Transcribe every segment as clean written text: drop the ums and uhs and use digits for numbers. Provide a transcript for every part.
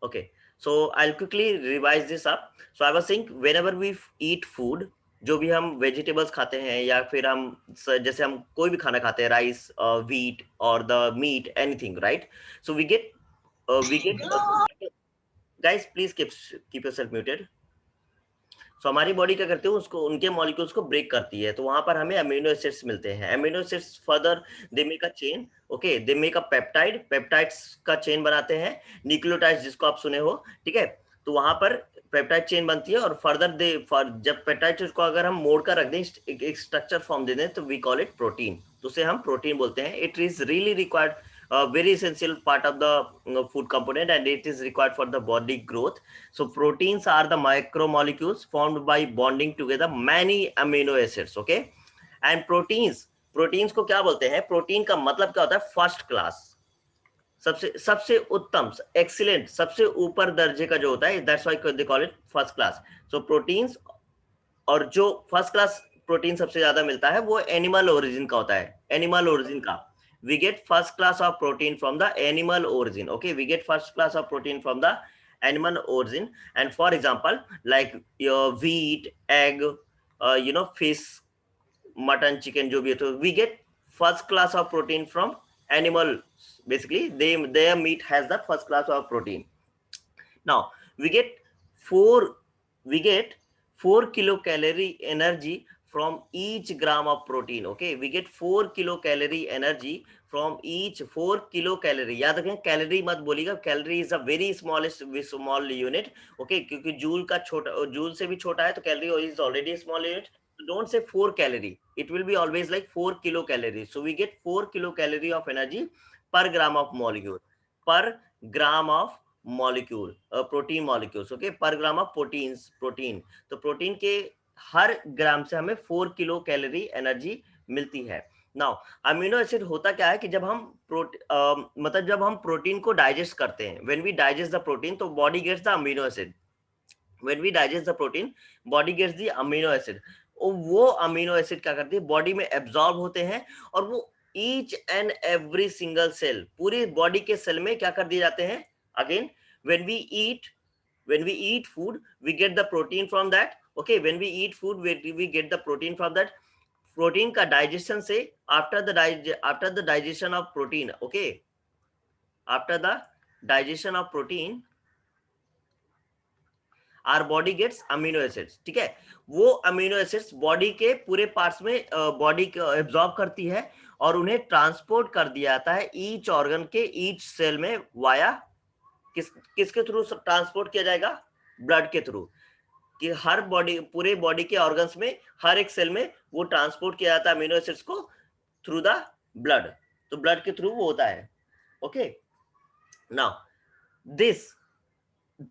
Okay, so I'll quickly revise this up. So I was saying whenever we eat food, जो भी हम vegetables खाते हैं या फिर हम जैसे हम कोई भी खाना खाते हैं, राइस, व्हीट और the meat, anything, right? So we get guys, please keep yourself muted. So हमारी बॉडी क्या करती है, उसको उनके मॉलिक्यूल्स को ब्रेक करती है, तो वहां पर हमें अमीनो एसिड्स मिलते हैं. Amino acids further they make a chain. Okay, they make a peptide, peptides का चेन बनाते हैं. न्यूक्लियोटाइड जिसको आप सुने हो, ठीक है? तो वहां पर पेप्टाइड चेन बनती है और फर्दर जब पेप्टाइड को अगर हम मोड़ कर रख दें, एक स्ट्रक्चर फॉर्म दे दें, तो वी कॉल इट प्रोटीन. तो उसे हम प्रोटीन बोलते हैं. It is really required, a very essential part of the food component, and it is required for the body growth. So proteins are the macromolecules formed by bonding together many amino acids. Okay, and proteins को क्या बोलते हैं? Protein का मतलब क्या होता है? First class, सबसे सबसे उत्तम, एक्सीलेंट, सबसे ऊपर दर्जे का जो होता है, that's why they call it first class. So proteins, और जो फर्स्ट क्लास प्रोटीन सबसे ज्यादा मिलता है वो एनिमल ओरिजिन का होता है. एनिमल ओरिजिन का we get first class of protein from the animal origin. Okay, we get first class of protein from the animal origin. And for example, like your wheat, egg, fish, mutton, chicken, जो भी है, तो we get first class of protein from animal. Basically their meat has the first class of protein. Now we get four we get 4 kilocalorie energy from each gram of protein. Okay, we get 4 kilocalorie energy from each 4 kilocalorie. याद रखें, calorie मत बोलिएगा. Calorie is a very small unit. Okay, क्योंकि joule से भी छोटा है, तो calorie is already small unit. Don't say 4 calorie. It will be always like 4 kilocalories. So we get 4 kilocalorie of energy per gram of molecule. Per gram of molecule, protein molecules. Okay, per gram of protein. तो protein के हर ग्राम से हमें 4 kilo calorie energy मिलती है. Now amino acid होता क्या है कि जब हम मतलब जब हम प्रोटीन को डाइजेस्ट करते हैं, when we digest the protein, तो body gets the amino acid. when we digest the protein, body gets the amino acid. वो अमीनो एसिड क्या करती है, बॉडी में एब्जॉर्ब होते हैं, और वो each and every single cell, पूरी बॉडी के सेल में क्या कर दिए जाते हैं. Again, when we eat food, we get the protein from that. Okay, when we eat food, we get the protein from that. Protein का डाइजेशन से, after the digestion of protein, okay, after the digestion of protein, our body gets amino acids. ठीक है, वो amino acids body के पूरे parts में body absorb करती है, और उन्हें ट्रांसपोर्ट कर दिया जाता है ईच ऑर्गन के ईच सेल में वाया किसके थ्रू ट्रांसपोर्ट किया जाएगा? ब्लड के थ्रू. कि हर बॉडी, पूरे बॉडी के ऑर्गन्स में, हर एक सेल में वो ट्रांसपोर्ट किया जाता है अमीनो एसिड्स को थ्रू द ब्लड. तो ब्लड के थ्रू वो होता है. Okay, now this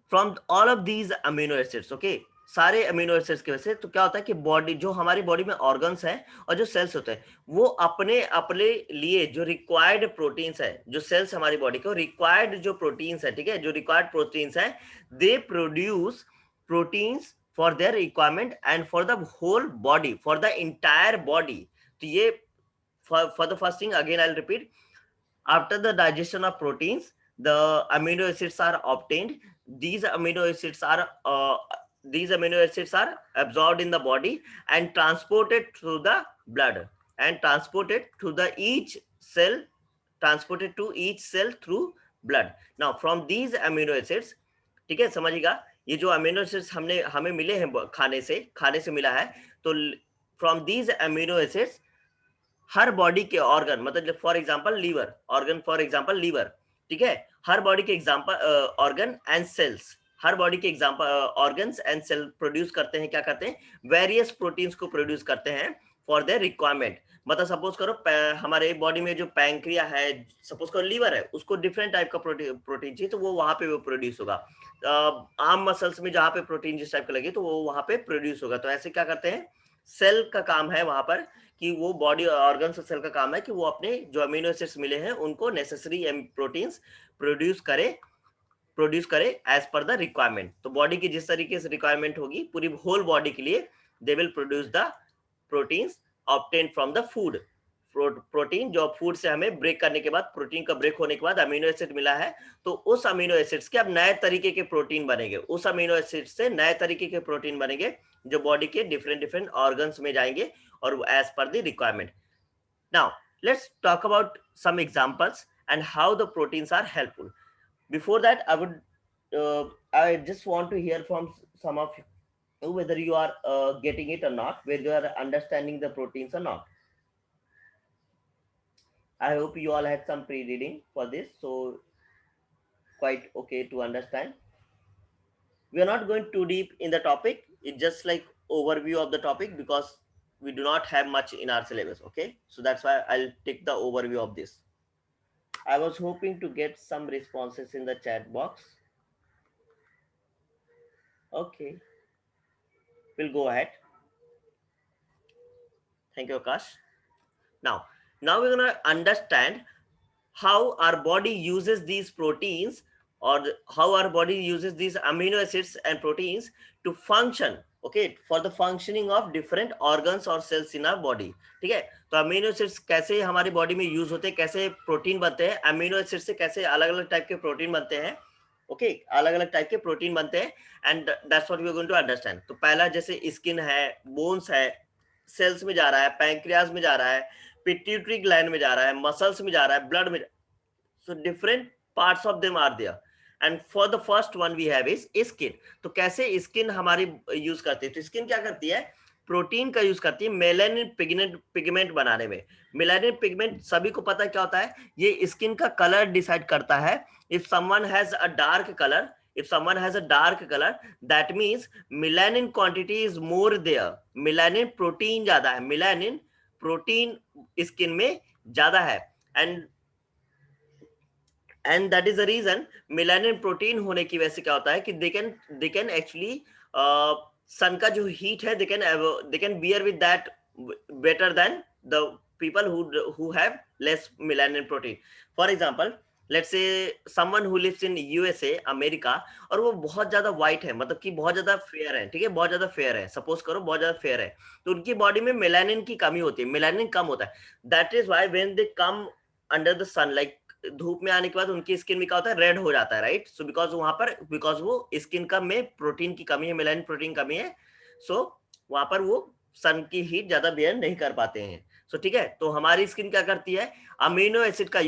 from all of these amino acids, okay, सारे अमीनो एसिड्स की वजह से, तो क्या होता है कि बॉडी, जो हमारी बॉडी में ऑर्गन्स हैं और जो सेल्स होते हैं, वो अपने अपने लिए जो रिक्वायर्ड प्रोटीन्स है, जो सेल्स हमारी बॉडी को रिक्वायर्ड जो प्रोटीन्स है, ठीक है, जो रिक्वायर्ड प्रोटीन्स है, they produce proteins for their requirement and for the whole body, for the entire body. तो ये for the first thing, again I will repeat, after the digestion of proteins, the amino acids are obtained. These amino acids are absorbed in the body and transported through the blood, and transported to each cell through blood. Now from these amino acids, ठीक है, समझिएगा, ये जो amino acids हमें मिले हैं खाने से मिला है, तो फ्रॉम दीज अमीनो एसिड्स हर बॉडी के ऑर्गन, मतलब for example liver organ, for example liver, ठीक है, हर बॉडी के एग्जांपल ऑर्गन एंड सेल्स, हर बॉडी के example organs and cell produce करते हैं, क्या करते हैं, वेरियस प्रोटीन्स को प्रोड्यूस करते हैं फॉर देयर रिक्वायरमेंट. मतलब सपोज करो हमारे बॉडी में जो पैंक्रिया है, सपोज करो लीवर है, उसको डिफरेंट टाइप का प्रोटीन चाहिए, तो वो वहां पे वो प्रोड्यूस होगा. आर्म मसल्स में जहां पे प्रोटीन जिस टाइप का लगे, तो वो वहां पे प्रोड्यूस होगा. तो ऐसे क्या करते हैं, सेल का काम है वहां पर, कि वो बॉडी ऑर्गन से सेल का काम है कि वो अपने जो अमीनो एसिड्स मिले हैं उनको नेसेसरी प्रोटीन्स प्रोड्यूस करे एज पर द रिक्वायरमेंट. तो बॉडी की जिस तरीके से रिक्वायरमेंट होगी पूरी होल बॉडी के लिए, they will produce the proteins obtained from the food, protein जो फूड से हमें ब्रेक करने के बाद, प्रोटीन का ब्रेक होने के बाद अमीनो एसिड मिला है, तो उस अमीनो एसिड्स के अब नए तरीके के प्रोटीन बनेंगे, उस अमीनो एसिड से नए तरीके के प्रोटीन बनेंगे जो बॉडी के डिफरेंट डिफरेंट ऑर्गन्स में जाएंगे और as per the requirement. Now let's talk about some examples and how the proteins are helpful. Before that, I just want to hear from some of you whether you are getting it or not, whether you are understanding the proteins or not. I hope you all had some pre-reading for this, so quite okay to understand. We are not going too deep in the topic. It's just like overview of the topic because we do not have much in our syllabus. Okay, so that's why I'll take the overview of this. I was hoping to get some responses in the chat box. Okay, we'll go ahead. Thank you, Akash. Now we're gonna understand how our body uses these proteins, or how our body uses these amino acids and proteins to function, okay, for the functioning of different organs or cells in our body. ठीक है, तो amino acids कैसे हमारी body में use होते हैं, कैसे protein बनते हैं, अमीनो एसिड से कैसे अलग अलग टाइप के प्रोटीन बनते हैं, ओके, अलग अलग टाइप के प्रोटीन बनते हैं, and that's what we are going to understand. तो पहला जैसे स्किन है, बोन्स है, सेल्स में जा रहा है, पैंक्रियाज में जा रहा है, पिट्यूटरी ग्लैंड में जा रहा है, मसल्स में जा रहा है, ब्लड में. So different parts of them are there. And for the first one we have is skin. तो कैसे स्किन हमारी यूज करती है, तो स्किन क्या करती है, प्रोटीन का यूज करती है मेलानिन पिगमेंट बनाने में. मेलानिन पिगमेंट सभी को पता है क्या होता है, ये स्किन का कलर डिसाइड करता है. If someone has a dark colour, if someone has a dark color, that means melanin quantity is more there. melanin protein ज्यादा है, melanin protein स्किन में ज्यादा है, and that is the reason melanin protein होने की वजह से क्या होता है कि they can actually sun का जो heat है they can bear with that better than the people who have less melanin protein. For example, let's say someone who lives in USA, America, और वो बहुत ज्यादा व्हाइट है, मतलब कि बहुत ज्यादा फेयर है, ठीक है, बहुत ज्यादा फेयर है, सपोज करो बहुत ज्यादा फेयर है, तो उनकी बॉडी में मेलानिन की कमी होती है, मेलानिन कम होता है. That is why when they come under the sun, like धूप में आने के बाद उनकी स्किन में क्या होता है, रेड हो जाता है, राइट. सो बिकॉज वहां पर, बिकॉज वो स्किन का में प्रोटीन की कमी है, मेलानिन प्रोटीन कमी है, सो वहां पर वो सन की हीट ज्यादा बेयर नहीं कर पाते हैं. सो ठीक है, तो हमारी स्किन क्या करती है, अमीनो एसिड का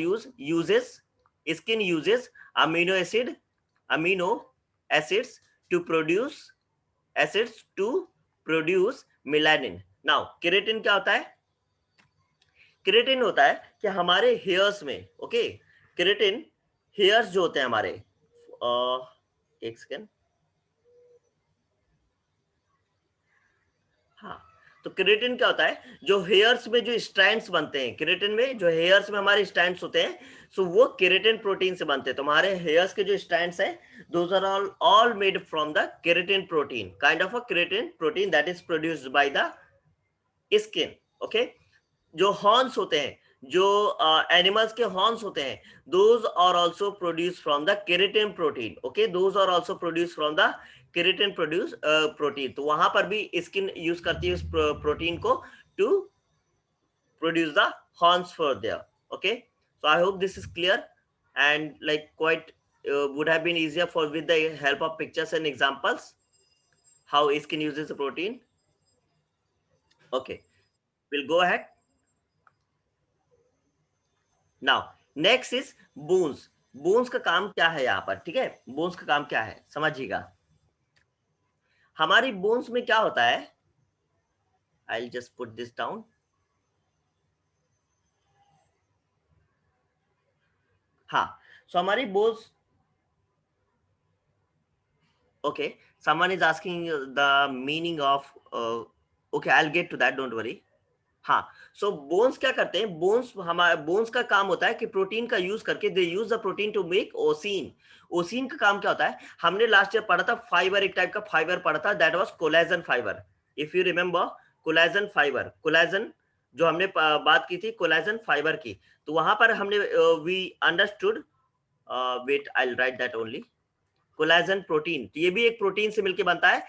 skin uses amino acids to produce melanin. Now keratin क्या होता है, केराटिन होता है कि हमारे हेयर्स में, ओके, केराटिन हेयर्स जो होते हैं हमारे, एक सेकेंड, हाँ, तो केराटिन क्या होता है, जो हेयर्स में जो स्ट्रैंड्स बनते हैं, केराटिन में जो हेयर्स में हमारे स्ट्रैंड्स होते हैं, सो वो केराटिन प्रोटीन से बनते हैं. तो हमारे हेयर्स के जो स्ट्रैंड्स हैं, those are all made from the keratin protein, kind of a keratin protein that is produced by the skin. Okay, जो हॉर्न्स होते हैं, जो एनिमल्स के हॉर्न्स होते हैं, those are also produce from the keratin protein. Okay, those are also produce from the keratin protein. तो वहां पर भी स्किन यूज करती है उस प्रोटीन को to produce the horns for there. Okay, so I hope this is clear and like quite would have been easier for with the help of pictures and examples how skin uses the protein. Okay, we'll go ahead. Now next is bones. Bones का काम क्या है यहाँ पर, ठीक है, bones का काम क्या है समझिएगा. हमारी बोन्स में क्या होता है, I'll just put this down. हाँ, so हमारी bones, okay, someone is asking the meaning of okay, I'll get to that, don't worry. हाँ, सो बोन्स क्या करते हैं, बोन्स का काम होता है कि प्रोटीन का यूज करके they use the protein to make ओसिन. ओसिन का काम क्या होता है, हमने लास्ट ईयर पढ़ा था फाइबर, एक टाइप का फाइबर पढ़ा था, that was collagen fibre. If you remember collagen fibre, collagen जो हमने बात की थी कोलेजन फाइबर की, तो वहां पर हमने we understood, wait I will write that only, collagen protein. तो ये भी एक प्रोटीन से मिलकर बनता है.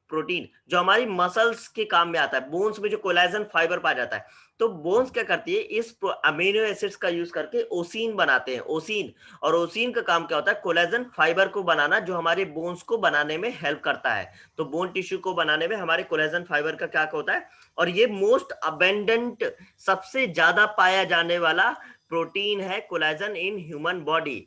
प्रोटीन जो हमारी मसल्स के काम में आता है, बोन्स में जो कोलेजन फाइबर पाया जाता है, तो बोन्स क्या करती है, इस अमीनो एसिड्स का यूज करके ओसीन बनाते हैं, ओसीन। और ओसीन का काम क्या होता है, कोलेजन फाइबर को बनाना, जो हमारे बोन्स को बनाने में हेल्प करता है। तो बोन टिश्यू को बनाने में हमारे कोलेजन फाइबर का क्या होता है, और ये मोस्ट अबेंडेंट, सबसे ज्यादा पाया जाने वाला प्रोटीन है collagen in human body.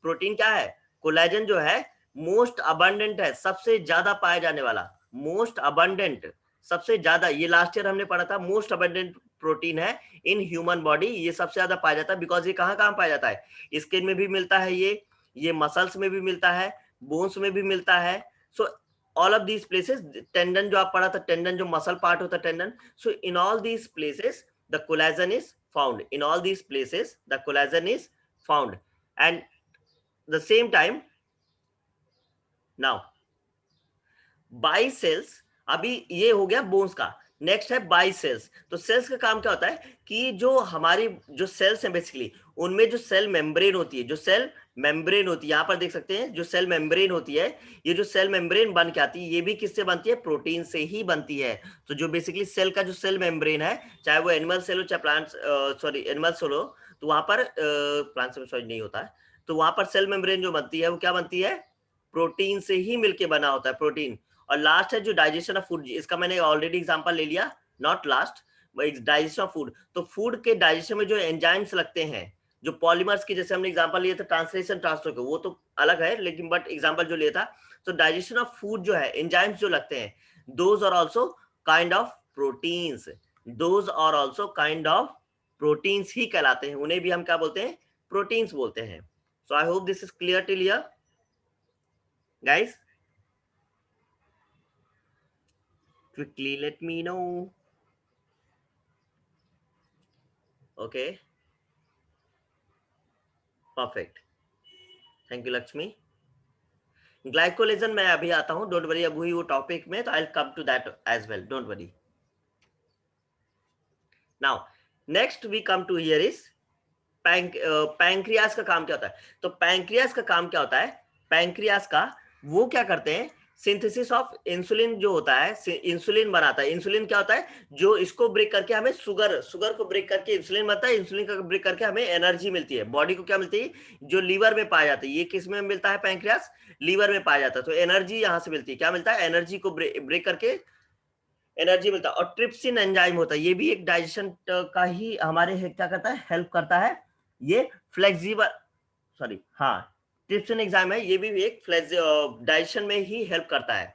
Protein क्या है, कोलेजन जो है मोस्ट अबंडेंट है, सबसे ज्यादा पाया जाने वाला, मोस्ट अबंडेंट, सबसे ज्यादा, ये लास्ट ईयर हमने पढ़ा था, मोस्ट अबंडेंट प्रोटीन है इन ह्यूमन बॉडी, ये सबसे ज्यादा पाया जाता है। बिकॉज ये कहाँ कहाँ पाया जाता है, स्किन में भी मिलता है, ये मसल्स में भी मिलता है, बोन्स में भी मिलता है। So all of these places, tendon जो आप पढ़ा था, टेंडन जो मसल पार्ट होता है tendon, so in all these places the collagen is found, in all these places the collagen is found. And the same time now by cells, अभी ये हो गया बोन्स का, नेक्स्ट है बाई सेल्स। तो sales का काम क्या होता है कि जो हमारी जो सेल्स हैं बेसिकली, उनमें जो सेल मेम्ब्रेन होती है, जो सेल मेम्ब्रेन होती है, यहाँ पर देख सकते हैं जो सेल मेम्ब्रेन होती है, ये जो सेल मेम्ब्रेन बन के आती है, ये भी किससे बनती है, प्रोटीन से ही बनती है। तो जो बेसिकली सेल का जो सेल मेम्ब्रेन है, चाहे वो एनिमल सेल हो चाहे प्लांट, सॉरी एनिमल सेल हो, तो वहां पर प्लांट सेल सॉरी नहीं होता है, तो वहां पर सेल मेम्ब्रेन जो बनती है वो क्या बनती है, प्रोटीन से ही मिलके बना होता है, प्रोटीन। और लास्ट है जो डाइजेशन ऑफ फूड, इसका मैंने ऑलरेडी एग्जांपल ले लिया, not last, digestion of food. तो फूड के डाइजेशन में जो एंजाइम्स लगते हैं, जो पॉलीमर्स की, जैसे हमने एग्जांपल लिया था ट्रांसलेशन ट्रांसफर का, वो तो अलग है, लेकिन बट एग्जांपल जो लिया था, तो डाइजेशन ऑफ फूड जो है, एंजाइम्स जो लगते हैं, those are also kind of proteins, those are also kind of proteins ही कहलाते हैं, उन्हें भी हम क्या बोलते हैं, प्रोटीन्स बोलते हैं। So I hope this is clear till here guys, quickly let me know. Okay, perfect, thank you Lakshmi. ग्लाइकोलेजन मैं अभी आता हूं, डोंट वरी, अब हुई वो टॉपिक में, तो I will come to that as well, don't worry. Now next we come to here is pancreas का काम क्या होता है। तो पैंक्रियास का काम क्या होता है, पैंक्रियास का वो क्या करते हैं, सिंथेसिस ऑफ इंसुलिन जो होता है, इंसुलिन बनाता है। इंसुलिन क्या होता है, जो इसको ब्रेक करके हमें शुगर को ब्रेक करके इंसुलिन बनता है, इंसुलिन का ब्रेक करके हमें एनर्जी मिलती है, बॉडी को क्या मिलती है, जो लीवर में पाया जाता है। ये किस में मिलता है, पैंक्रियास लीवर में पाया जाता है। तो एनर्जी यहाँ से मिलती है, क्या मिलता है, एनर्जी को ब्रेक करके एनर्जी मिलता है। और ट्रिप्सिन एंजाइम होता है, ये भी एक डाइजेशन का ही हमारे क्या करता है, हेल्प करता है। ये फ्लेक्सिबल, सॉरी हाँ, ट्रिप्सिन एंजाइम है, ये भी एक डाइजेशन में ही हेल्प करता है।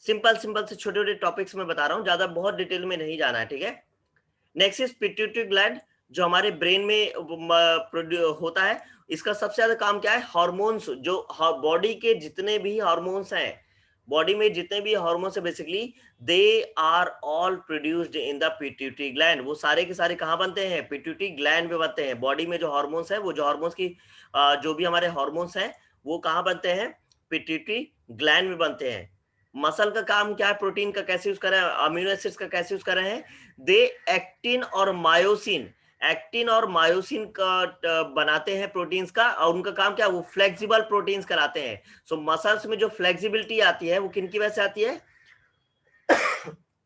सिंपल सिंपल से छोटे छोटे टॉपिक्स में बता रहा हूँ, ज्यादा बहुत डिटेल में नहीं जाना है, ठीक है। नेक्स्ट इज पिट्यूटरी ग्लैंड, जो हमारे ब्रेन में होता है। इसका सबसे ज्यादा काम क्या है, हार्मोन्स, जो बॉडी के जितने भी हार्मोन्स हैं, बॉडी में जितने भी हार्मोन्स है basically, they are all produced in the pituitary gland. वो सारे के सारे कहाँ बनते हैं, पिट्यूटरी ग्लैंड में बनते हैं। बॉडी में जो हार्मोन्स है, वो जो हार्मोन्स की जो भी हमारे हार्मोन्स हैं, वो कहाँ बनते हैं, पिट्यूटरी ग्लैंड में बनते हैं। मसल का काम क्या है, प्रोटीन का कैसे यूज कर रहे हैं, अमीनो एसिड्स का कैसे यूज कर रहे हैं, दे एक्टिन और मायोसिन, एक्टिन और मायोसिन का बनाते हैं प्रोटीन्स का, और उनका काम क्या है, वो फ्लेक्सिबल प्रोटीन्स कराते हैं। सो मसल्स में जो फ्लेक्सिबिलिटी आती है, वो किन की वजह से आती है,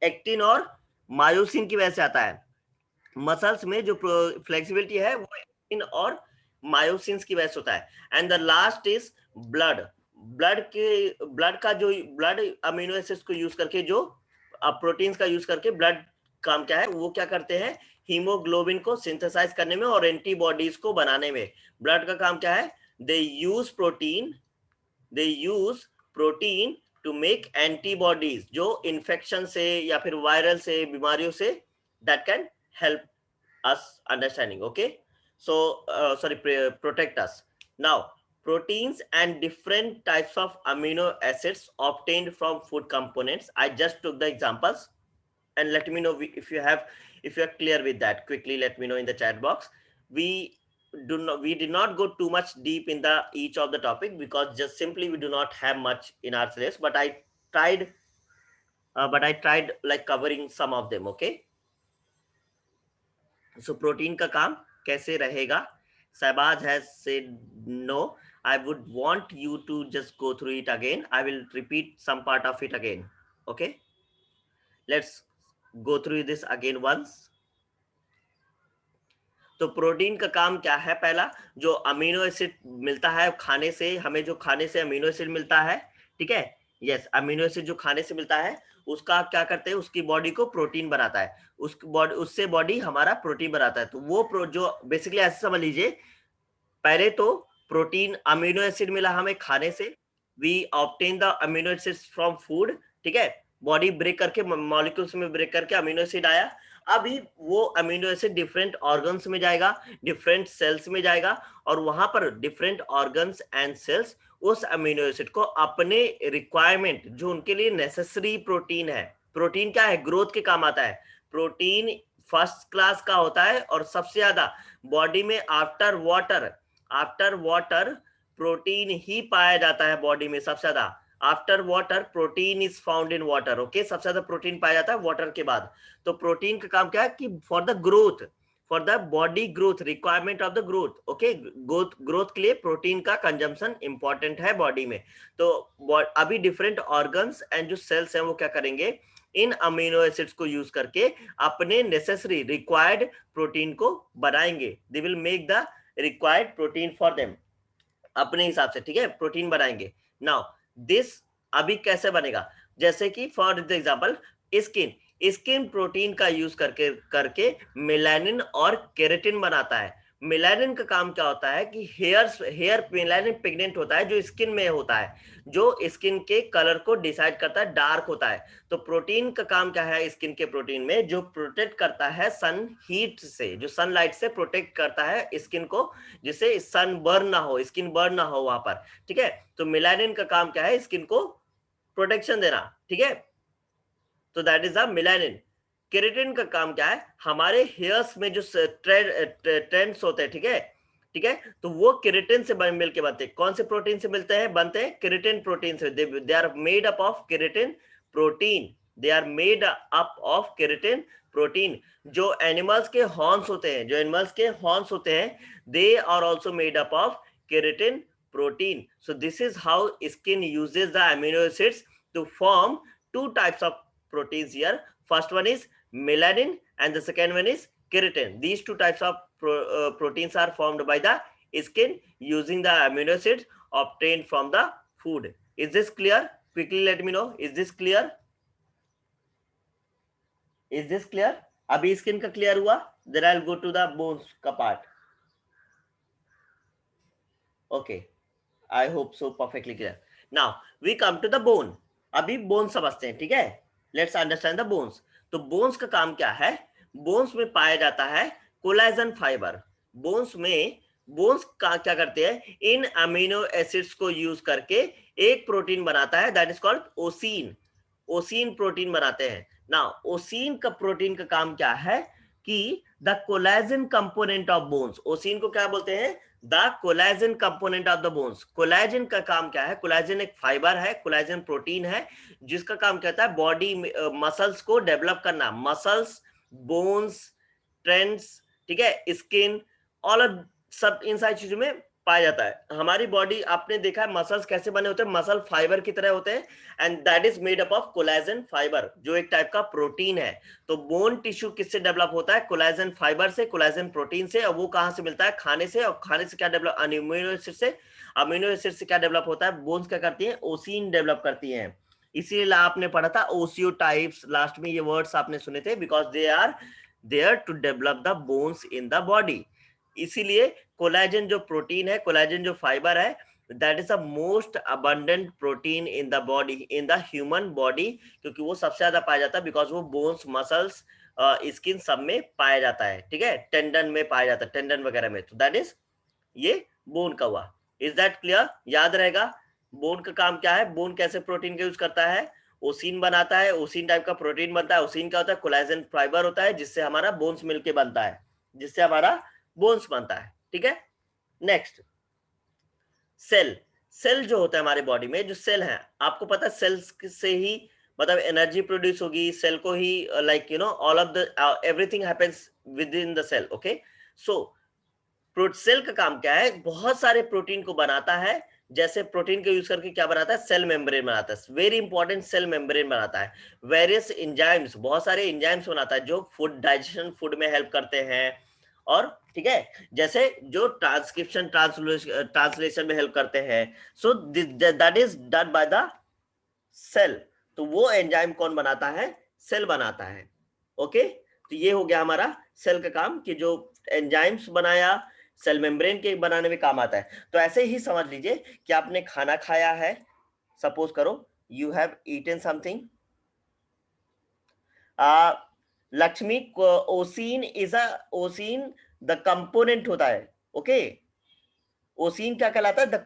एक्टिन और मायोसिन की वजह से आता है। मसल्स में जो फ्लेक्सिबिलिटी है, वो एक्टिन और मायोसिन की वजह से होता है। And the last is blood, blood का जो ब्लड अमीनो एसिड्स को यूज करके, जो प्रोटीन्स का यूज करके ब्लड काम क्या है, वो क्या करते हैं, हीमोग्लोबिन को सिंथेसाइज करने में और एंटीबॉडीज को बनाने में। ब्लड का काम क्या है, they use protein to make antibodies, जो इन्फेक्शन से या फिर वायरल से, बीमारियों से, that can help us understanding, okay, so sorry, protect us. Now proteins and different types of amino acids obtained from food components, I just took the examples, and let me know if you are clear with that. Quickly let me know in the chat box. We did not go too much deep in the each of the topic, because just simply we do not have much in our syllabus, but I tried like covering some of them, okay. So protein का काम कैसे रहेगा, Shahbaz has said no, I would want you to just go through it again. I will repeat some part of it again. Okay, let's go through this again once. तो protein का काम क्या है? पहला, जो अमीनो एसिड मिलता है खाने से, हमें जो खाने से अमीनो एसिड मिलता है, ठीक है, यस, अमीनो एसिड जो खाने से मिलता है उसका क्या करते हैं, उसकी बॉडी को प्रोटीन बनाता है, उससे बॉडी हमारा प्रोटीन बनाता है। तो वो जो बेसिकली ऐसे समझ लीजिए, पहले तो प्रोटीन अमीनो एसिड मिला हमें खाने से, we obtain the amino acids from food, ठीक है, बॉडी ब्रेक करके, मॉलिक्यूल्स में ब्रेक करके अमीनो एसिड आया। अभी वो अमीनो एसिड डिफरेंट ऑर्गन्स में जाएगा, डिफरेंट सेल्स में जाएगा, और वहां पर डिफरेंट ऑर्गन्स एंड सेल्स उस अमीनो एसिड को अपने रिक्वायरमेंट, जो उनके लिए नेसेसरी प्रोटीन है, प्रोटीन क्या है, ग्रोथ के काम आता है, प्रोटीन फर्स्ट क्लास का होता है, और सबसे ज्यादा बॉडी में आफ्टर वाटर प्रोटीन ही पाया जाता है बॉडी में सबसे ज्यादा। After water protein is found in water, okay, सबसे ज्यादा प्रोटीन पाया जाता है वाटर के बाद। तो प्रोटीन का काम क्या है कि for the growth, for the body growth, requirement of the growth, okay, growth के लिए प्रोटीन का कंजम्पशन इंपॉर्टेंट है बॉडी में। तो अभी डिफरेंट ऑर्गन्स एंड जो सेल्स हैं वो क्या करेंगे, इन अमीनो एसिड्स को यूज करके अपने नेसेसरी रिक्वायर्ड प्रोटीन को बनाएंगे। They will make the required protein for them, अपने हिसाब से, ठीक है, प्रोटीन बनाएंगे। नाउ दिस अभी कैसे बनेगा, जैसे कि फॉर एग्जांपल स्किन प्रोटीन का यूज करके करके मेलानिन और केराटिन बनाता है। मेलानिन का काम क्या होता है कि हेयर मेलानिन पिगमेंट होता है जो स्किन में होता है, जो स्किन के कलर को डिसाइड करता है, डार्क होता है। तो प्रोटीन का काम क्या है स्किन के प्रोटीन में, जो प्रोटेक्ट करता है सन हीट से, जो सनलाइट से प्रोटेक्ट करता है स्किन को, जिससे सन बर्न ना हो, स्किन बर्न ना हो वहां पर, ठीक है। तो मेलानिन का काम क्या है, स्किन को प्रोटेक्शन देना, ठीक है, तो that is the melanin. Keratin का काम क्या है, हमारे हेयर्स में जो ट्रेंड्स होते हैं, ठीक है, ठीक है, तो वो केराटिन से मिलके बनते हैं। कौन से प्रोटीन से मिलते हैं, बनते हैं केराटिन प्रोटीन से। They are made up of keratin protein, they are made up of keratin protein. जो एनिमल्स के हॉर्न्स होते हैं, जो एनिमल्स के हॉर्न्स होते हैं, they are also made up of keratin protein. So this is how skin uses the amino acids to form two types of proteins here. First one is melanin and the second one is keratin. These two types of proteins are formed by the skin using the amino acids obtained from the food. Is this clear? Quickly let me know. Is this clear? Is this clear? अभी skin का clear हुआ? Then I'll go to the bones का part. Okay. I hope so, perfectly clear. Now we come to the bone. अभी bone समझते हैं, ठीक है, let's understand the bones. तो बोन्स का काम क्या है, बोन्स में पाया जाता है कोलेजन फाइबर। बोन्स का क्या करते हैं, इन अमीनो एसिड्स को यूज करके एक प्रोटीन बनाता है, that is called ossein. Ossein protein बनाते हैं ना। ओसीन का प्रोटीन का काम क्या है कि the collagen component of bones, ossein को क्या बोलते हैं, the collagen component of the bones. Collagen का काम क्या है, कोलेजन एक फाइबर है, कोलेजन प्रोटीन है, जिसका काम कहता है बॉडी मसल्स को डेवलप करना, मसल्स, बोन्स, ट्रेंड्स, ठीक है, स्किन, ऑल ऑफ सब इन सारी चीजों में पाया जाता है। हमारी बॉडी आपने देखा है मसल्स कैसे बने होते हैं, मसल फाइबर की तरह होते हैं, and that is made up of collagen fibre, जो एक टाइप का प्रोटीन है। तो बोन टिश्यू किससे डेवलप होता है, कोलेजन फाइबर से, कोलेजन प्रोटीन से। और वो कहां से मिलता है, खाने से। और खाने से क्या डेवलप, अमीनो एसिड से। अमीनो एसिड से क्या डेवलप होता है, बोन्स क्या करती है, ओसीन डेवलप करती है। इसीलिए आपने पढ़ा था ओसियोटाइप्स, लास्ट में ये वर्ड्स आपने सुने थे, because they are there to develop the bones in the body. इसीलिए कोलेजन जो प्रोटीन है, कोलेजन जो फाइबर है, that is the most abundant protein in the body, in the human body, क्योंकि वो सबसे ज्यादा पाया जाता है, बिकॉज वो बोन्स, मसल्स, स्किन सब में पाया जाता है, ठीक है, टेंडन में पाया जाता है, टेंडन वगैरह में। तो दैट इज ये बोन का हुआ। Is that clear? याद रहेगा बोन का काम क्या है, बोन कैसे प्रोटीन का यूज करता है, ओसिन बनाता है, ओसिन टाइप का प्रोटीन बनता है। ओसिन क्या होता है, कोलेजन फाइबर होता है, जिससे हमारा बोन्स मिलके बनता है, जिससे हमारा बोन्स बनता है, ठीक है। Next, cell. सेल जो होता है हमारे बॉडी में, जो सेल है, आपको पता है सेल्स से ही मतलब एनर्जी प्रोड्यूस होगी, सेल को ही like you know all of the everything happens within the cell, okay. So cell का काम क्या है, बहुत सारे प्रोटीन को बनाता है। जैसे प्रोटीन का यूज करके क्या बनाता है, सेल मेम्ब्रेन बनाता है, वेरी इंपॉर्टेंट, सेल मेम्ब्रेन बनाता है। वेरियस एंजाइम्स, बहुत सारे एंजाइम्स बनाता है जो फूड डाइजेशन, फूड में हेल्प करते हैं। और ठीक है, जैसे जो ट्रांसक्रिप्शन ट्रांसलेशन में हेल्प करते हैं। So that is done by the cell. तो वो एंजाइम कौन बनाता है, सेल बनाता है। ओके, तो ये हो गया हमारा सेल का काम, कि जो एंजाइम्स बनाया, सेल मेम्ब्रेन के बनाने में काम आता है। तो ऐसे ही समझ लीजिए कि आपने खाना खाया है, सपोज करो you have eaten something. Lakshmi, ossein is a, ossein the component होता है। ओके, ओसीन क्या कहलाता है, the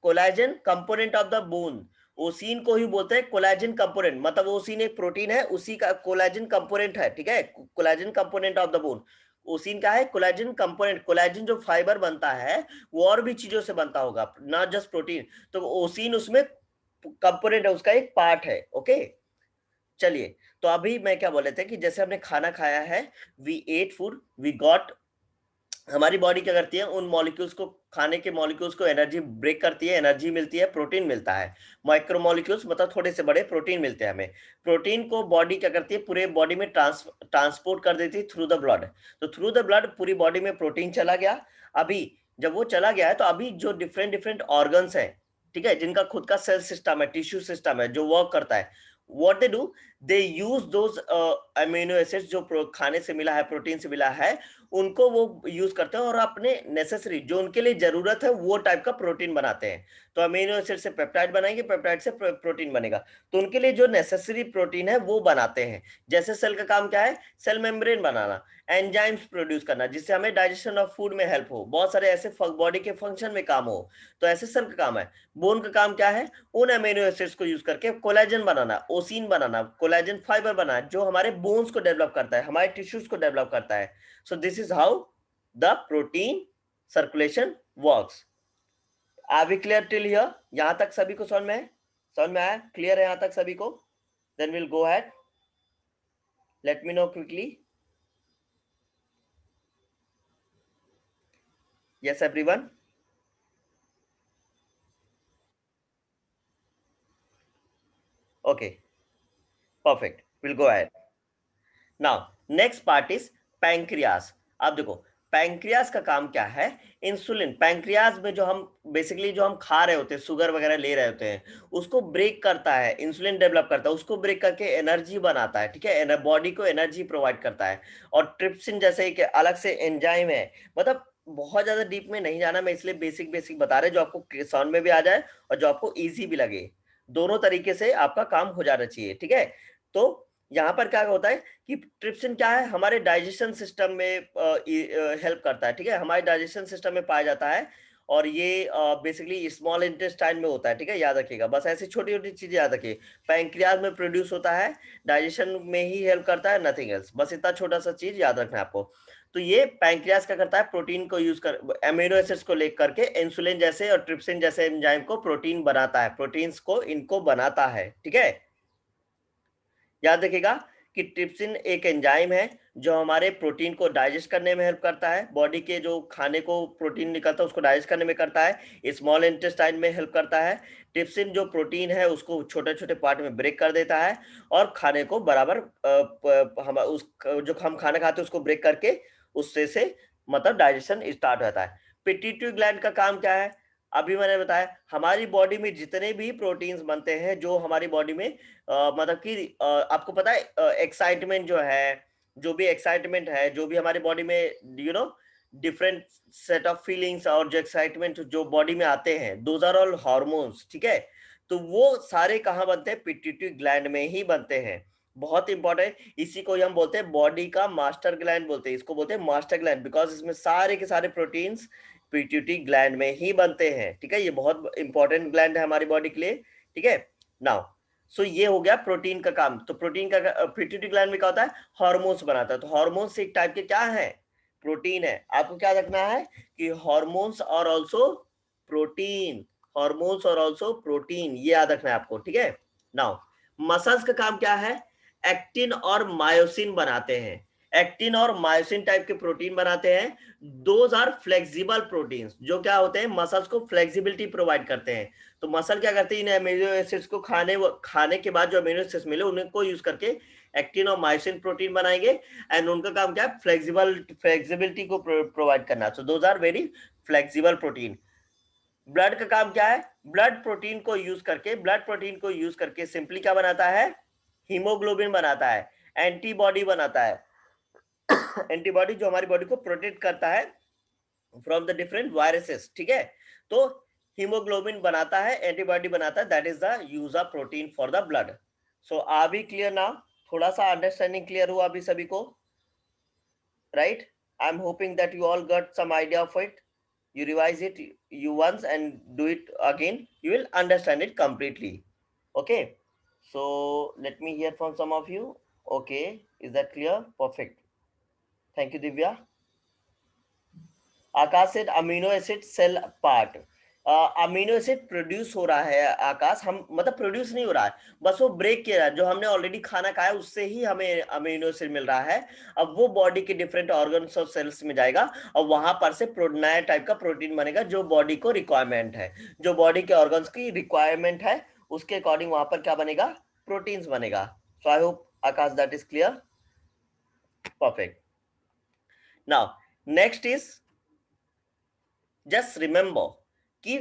collagen component of the bone. Ossein को ही बोलते हैं कोलाजन कंपोनेंट, मतलब ओसीन एक प्रोटीन है, उसी का कोलाजन कंपोनेंट है। ठीक है, collagen component of the bone. Ossein क्या है, कोलाजन कंपोनेंट। कोलाजन जो फाइबर बनता है वो और भी चीजों से बनता होगा, नॉट जस्ट प्रोटीन। तो ओसीन उसमें कंपोनेंट है, उसका एक पार्ट है। ओके, चलिए, तो अभी मैं क्या बोले थे कि जैसे हमने खाना खाया है, we ate food, we got, हमारी बॉडी क्या करती है, उन मॉलिक्यूल्स को, खाने के मॉलिक्यूल्स को एनर्जी ब्रेक करती है, एनर्जी मिलती है, प्रोटीन मिलता है। माइक्रो मॉलिक्यूल्स मतलब थोड़े से बड़े प्रोटीन मिलते हैं हमें। प्रोटीन को बॉडी क्या करती है, पूरे बॉडी में ट्रांसपोर्ट कर देती है थ्रू द ब्लड। तो थ्रू द ब्लड पूरी बॉडी में प्रोटीन चला गया। अभी जब वो चला गया है, तो अभी जो डिफरेंट डिफरेंट ऑर्गन्स हैं, ठीक है, जिनका खुद का सेल सिस्टम है, टिश्यू सिस्टम है, जो वर्क करता है, what they do, they use those amino acids, जो खाने से मिला है, प्रोटीन से मिला है, उनको वो यूज करते हैं और अपने नेसेसरी, जो उनके लिए जरूरत है, वो टाइप का प्रोटीन बनाते हैं। तो अमीनो एसिड से पेप्टाइड बनाएंगे, पेप्टाइड से प्रोटीन बनेगा। तो उनके लिए जो नेसेसरी प्रोटीन है वो बनाते हैं। जैसे सेल का काम क्या है, सेल मेम्ब्रेन बनाना, एंजाइम्स प्रोड्यूस करना, जिससे हमें डाइजेशन ऑफ फूड में हेल्प हो, बहुत सारे ऐसे बॉडी के फंक्शन में काम हो। तो ऐसे सेल का काम है। बोन का काम क्या है, उन अमीनो एसिड्स को यूज करके कोलेजन बनाना, ओसिन बनाना, कोलेजन फाइबर बनाना, जो हमारे बोन्स को डेवलप करता है, हमारे टिश्यूज को डेवलप करता है। So this is how the protein circulation works. Are we clear till here? यहां तक सभी को समझ में है, समझ में आया, क्लियर है यहां तक सभी को? Then we'll go ahead. Let me know quickly. Yes, everyone. Okay, perfect. We'll go ahead. Now, next part is pancreas. अब देखो, पैंक्रियाज का काम क्या है, इंसुलिन, पैंक्रियाज में जो हम बेसिकली जो हम खा रहे होते हैं, शुगर वगैरह ले रहे होते हैं, उसको ब्रेक करता है, इंसुलिन डेवलप करता है, उसको ब्रेक करके एनर्जी बनाता है। ठीक है, बॉडी को एनर्जी प्रोवाइड करता है। और ट्रिप्सिन जैसे एक अलग से एंजाइम है। मतलब बहुत ज्यादा डीप में नहीं जाना, मैं इसलिए बेसिक बेसिक बता रहे, जो आपको समझ में भी आ जाए और जो आपको इजी भी लगे। दोनों तरीके से आपका काम हो जाना चाहिए। ठीक है, तो यहाँ पर क्या होता है कि ट्रिप्सिन क्या है, हमारे डाइजेशन सिस्टम में हेल्प करता है। ठीक है, हमारे डाइजेशन सिस्टम में पाया जाता है। और ये बेसिकली स्मॉल इंटेस्टाइन में होता है। ठीक है, याद रखिएगा, बस ऐसी छोटी छोटी चीजें याद रखिए। पैंक्रियाज में प्रोड्यूस होता है, डाइजेशन में ही हेल्प करता है, नथिंग एल्स। बस इतना छोटा सा चीज याद रखना है आपको। तो ये पैंक्रियाज क्या करता है, प्रोटीन को यूज कर, एमिनो एसिड्स को लेकर के इंसुलिन जैसे और ट्रिप्सिन जैसे एंजाइम को प्रोटीन बनाता है, प्रोटीन्स को इनको बनाता है। ठीक है, याद रखिएगा कि ट्रिप्सिन एक एंजाइम है जो हमारे प्रोटीन को डाइजेस्ट करने में हेल्प करता है, बॉडी के जो खाने को प्रोटीन निकलता है उसको डाइजेस्ट करने में करता है, स्मॉल इंटेस्टाइन में हेल्प करता है। ट्रिप्सिन जो प्रोटीन है उसको छोटे छोटे पार्ट में ब्रेक कर देता है और खाने को बराबर हम उस जो हम खाना खाते हैं उसको ब्रेक करके उससे से मतलब डाइजेशन स्टार्ट होता है। पिट्यूटरी ग्लैंड का काम क्या है, अभी मैंने बताया, हमारी बॉडी में जितने भी प्रोटीन्स बनते हैं जो हमारी बॉडी में मतलब कि आपको पता है एक्साइटमेंट जो है, जो भी एक्साइटमेंट है, जो भी हमारी बॉडी में डिफरेंट सेट ऑफ फीलिंग्स और जो एक्साइटमेंट जो बॉडी में आते हैं, दोज आर ऑल हार्मोन्स। ठीक है, तो वो सारे कहाँ बनते हैं, पिट्यूटरी ग्लैंड में ही बनते हैं। बहुत इंपॉर्टेंट, इसी को हम बोलते हैं बॉडी का मास्टर ग्लैंड बोलते हैं, इसको बोलते हैं मास्टर ग्लैंड, बिकॉज इसमें सारे के सारे प्रोटीन्स पिट्यूटरी ग्लैंड में ही बनते हैं। ठीक है, ये बहुत इंपॉर्टेंट ग्लैंड है हमारी बॉडी के लिए। ठीक है, नाउ सो ये हो गया प्रोटीन का काम। तो प्रोटीन का पिट्यूटरी ग्लैंड में क्या होता है, हार्मोन्स बनाता है। तो हार्मोन्स एक टाइप के क्या है, प्रोटीन है। आपको क्या रखना है कि हार्मोन्स और आल्सो प्रोटीन, हार्मोन्स और आल्सो प्रोटीन, ये याद रखना है आपको। ठीक है, नाउ मसल्स का काम क्या है, एक्टिन और मायोसिन बनाते हैं। एक्टिन और मायोसिन टाइप के प्रोटीन बनाते हैं। दोज आर फ्लेक्सिबल प्रोटीन्स, जो क्या होते हैं, मसल्स को फ्लेक्सिबिलिटी प्रोवाइड करते हैं। तो मसल क्या करते हैं, इन अमीनो एसिड्स को खाने के बाद जो अमीनो एसिड्स मिले उनको यूज करके एक्टिन और मायोसिन प्रोटीन बनाएंगे, एंड उनका काम क्या है, फ्लेक्सिबिलिटी को प्रोवाइड करना। So those are very flexible protein. Blood का काम क्या है, ब्लड प्रोटीन को यूज करके सिंपली क्या बनाता है, हीमोग्लोबिन बनाता है, एंटीबॉडी बनाता है। एंटीबॉडी जो हमारी बॉडी को प्रोटेक्ट करता है फ्रॉम द डिफरेंट वायरसेस, ठीक है। तो हीमोग्लोबिन बनाता है, एंटीबॉडी बनाता है, that is the use of protein for the blood. So are we clear now? थोड़ा सा अंडरस्टैंडिंग क्लियर हुआ अभी सभी को, right? I am hoping that you all got some idea of it. You revise it you once and do it again, you will understand it completely. Okay, so let me hear from some of you. Okay, is that clear? Perfect. Thank you, Divya. Akash said amino acid cell part. Amino acid produce हो रहा है आकाश, हम मतलब produce नहीं हो रहा है, बस वो ब्रेक किया है। जो हमने ऑलरेडी खाना खाया उससे ही हमें अमीनो एसिड मिल रहा है। अब वो बॉडी के डिफरेंट ऑर्गन्स और सेल्स में जाएगा और वहां पर से नया टाइप का प्रोटीन बनेगा जो बॉडी को रिक्वायरमेंट है, जो बॉडी के ऑर्गन्स की रिक्वायरमेंट है उसके अकॉर्डिंग वहां पर क्या बनेगा, प्रोटीन्स बनेगा। So I hope Akash that is clear. Perfect. Now next is just remember कि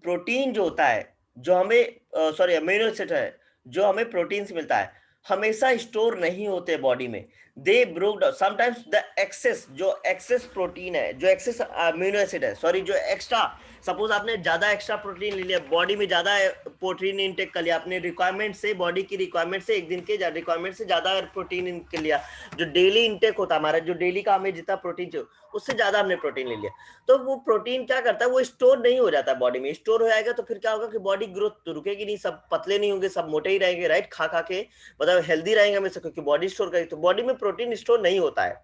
प्रोटीन जो होता है, जो हमें सॉरी अमीनो एसिड है जो हमें प्रोटीन से मिलता है, हमेशा स्टोर नहीं होते बॉडी में। They broke down sometimes, the excess, जो एक्सेस प्रोटीन है, जो एक्सेस अमीनो एसिड है, सॉरी जो एक्स्ट्रा, सपोज आपने ज्यादा एक्स्ट्रा प्रोटीन ले लिया, बॉडी में ज्यादा प्रोटीन इनटेक कर लिया आपने, रिक्वायरमेंट से, बॉडी की रिक्वायरमेंट से, एक दिन के रिक्वायरमेंट से ज्यादा प्रोटीन इनटेक लिया, जो डेली इनटेक होता है हमारा, जो डेली का हमें जितना प्रोटीन चाहिए उससे ज्यादा हमने प्रोटीन ले लिया, तो वो प्रोटीन क्या करता है, वो स्टोर नहीं हो जाता बॉडी में। स्टोर हो जाएगा तो फिर क्या होगा कि बॉडी ग्रोथ तो रुकेगी नहीं, सब पतले नहीं होंगे, सब मोटे ही रहेंगे, राइट, खा खा के, मतलब हेल्दी रहेंगे हमेशा, क्योंकि बॉडी स्टोर करेगी। तो बॉडी में प्रोटीन स्टोर नहीं होता है,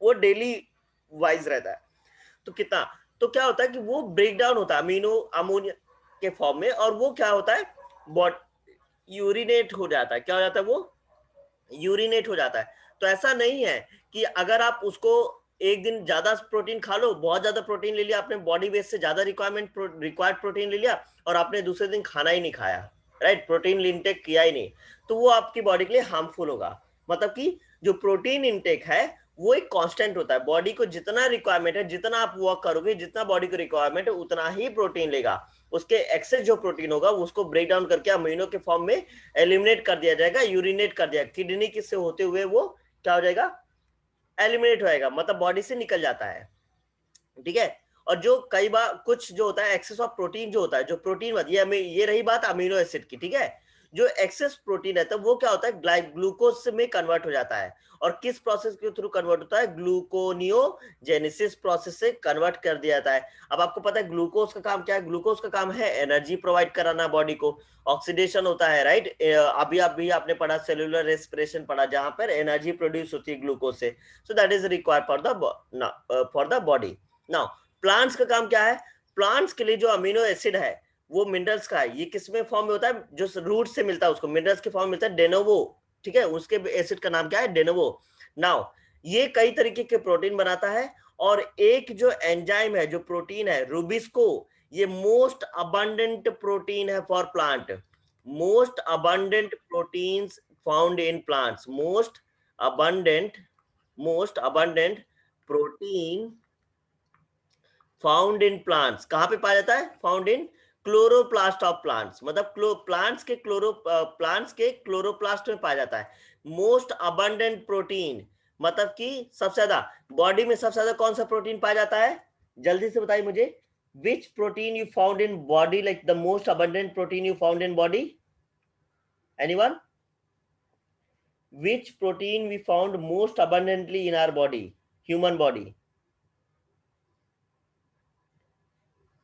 वो डेली वाइज रहता है। तो कितना, तो क्या होता है कि वो ब्रेक डाउन होता है अमोनिया के फॉर्म में, और वो क्या होता है, यूरिनेट हो जाता है। क्या हो जाता है, वो यूरिनेट हो जाता है। तो ऐसा नहीं है कि अगर आप उसको एक दिन ज्यादा प्रोटीन खा लो, बहुत ज्यादा प्रोटीन ले लिया आपने, बॉडी वेट से ज्यादा रिक्वायर्ड प्रोटीन ले लिया, और आपने दूसरे दिन खाना ही नहीं खाया, राइट, प्रोटीन इंटेक किया ही नहीं, तो वो आपकी बॉडी के लिए हार्मफुल होगा। मतलब कि जो प्रोटीन इंटेक है वो एक कांस्टेंट होता है, बॉडी को जितना रिक्वायरमेंट है, जितना आप वर्क करोगे, जितना बॉडी को रिक्वायरमेंट है उतना ही प्रोटीन लेगा। उसके एक्सेस जो प्रोटीन होगा उसको ब्रेक डाउन करके अमीनो के फॉर्म में एलिमिनेट कर दिया जाएगा, यूरिनेट कर दिया, किडनी किससे होते हुए वो क्या हो जाएगा, एलिमिनेट होएगा, मतलब बॉडी से निकल जाता है, ठीक है। और जो कई बार कुछ जो होता है एक्सेस ऑफ प्रोटीन, जो होता है, जो प्रोटीन, ये रही बात अमीनो एसिड की, ठीक है। जो एक्सेस प्रोटीन है तो वो क्या होता है, ग्लूकोज में कन्वर्ट हो जाता है। और किस प्रोसेस के थ्रू कन्वर्ट होता है, ग्लूकोनियोजेनेसिस प्रोसेस से कन्वर्ट कर दिया जाता है। अब आपको पता है ग्लूकोज का काम क्या है, ग्लूकोज का काम है एनर्जी प्रोवाइड कराना बॉडी को, ऑक्सीडेशन होता है, राइट। अभी आपने पढ़ा सेलुलर रेस्पिरेशन पढ़ा, जहां पर एनर्जी प्रोड्यूस होती है ग्लूकोज से। सो that is required for the body. Now plants का काम क्या है, प्लांट्स के लिए जो अमीनो एसिड है वो मिनरल्स का है। ये किसमें फॉर्म में होता है, जो रूट से मिलता है उसको मिनरल्स के फॉर्म में मिलता है, डेनोवो, ठीक है, उसके एसिड का नाम क्या है, डेनोवो। नाउ ये कई तरीके के प्रोटीन बनाता है, और एक जो एंजाइम है, जो प्रोटीन है रूबिस्को, ये मोस्ट अबंडेंट प्रोटीन है for plant, most abundant proteins found in plants, most abundant protein found in plants. कहां पे पाया जाता है, found in chloroplast of plants, मतलब प्लांट्स के क्लोरोप्लास्ट में पाया जाता है। मोस्ट अबंडेंट प्रोटीन मतलब कि सबसे ज्यादा बॉडी में सबसे ज्यादा कौन सा प्रोटीन पाया जाता है, जल्दी से बताइए मुझे, विच protein you found in body, like the most abundant protein you found in body, anyone, which protein we found most abundantly in our body, human body?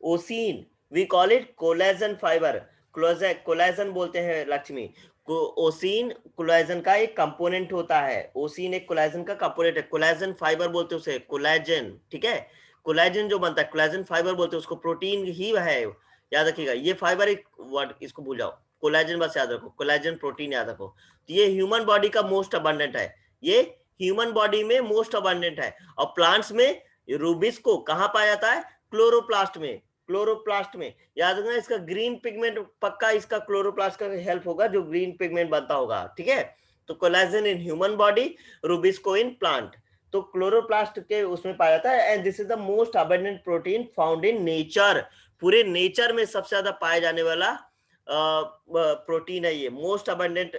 Ossein, we call it collagen fibre, collagen बोलते हैं Lakshmi. Ossein collagen का एक component होता है, ossein एक collagen का component है, collagen fibre बोलते हैं उसे, कोलेजन, ठीक है। कोलेजन जो बनता है कोलेजन फाइबर बोलते हैं उसको, प्रोटीन ही है, याद रखिएगा। ये फाइबर एक वर्ड, इसको भूल जाओ, कोलेजन बस याद रखो, कोलेजन प्रोटीन याद रखो। तो ये ह्यूमन बॉडी का मोस्ट अबंडेंट है, ये ह्यूमन बॉडी में मोस्ट अबंडेंट है, और प्लांट्स में रूबिस्को कहाँ पाया जाता है? क्लोरोप्लास्ट में। क्लोरोप्लास्ट में याद रखना, इसका ग्रीन पिगमेंट पक्का इसका क्लोरोप्लास्ट का हेल्प होगा, जो ग्रीन पिगमेंट बनता होगा, ठीक है। तो collagen in human body, rubisco in plant. तो क्लोरोप्लास्ट के उसमें पाया जाता है, and this is the most abundant protein found in nature. पूरे नेचर में सबसे ज्यादा पाया जाने वाला प्रोटीन है ये, मोस्ट अबंडेंट,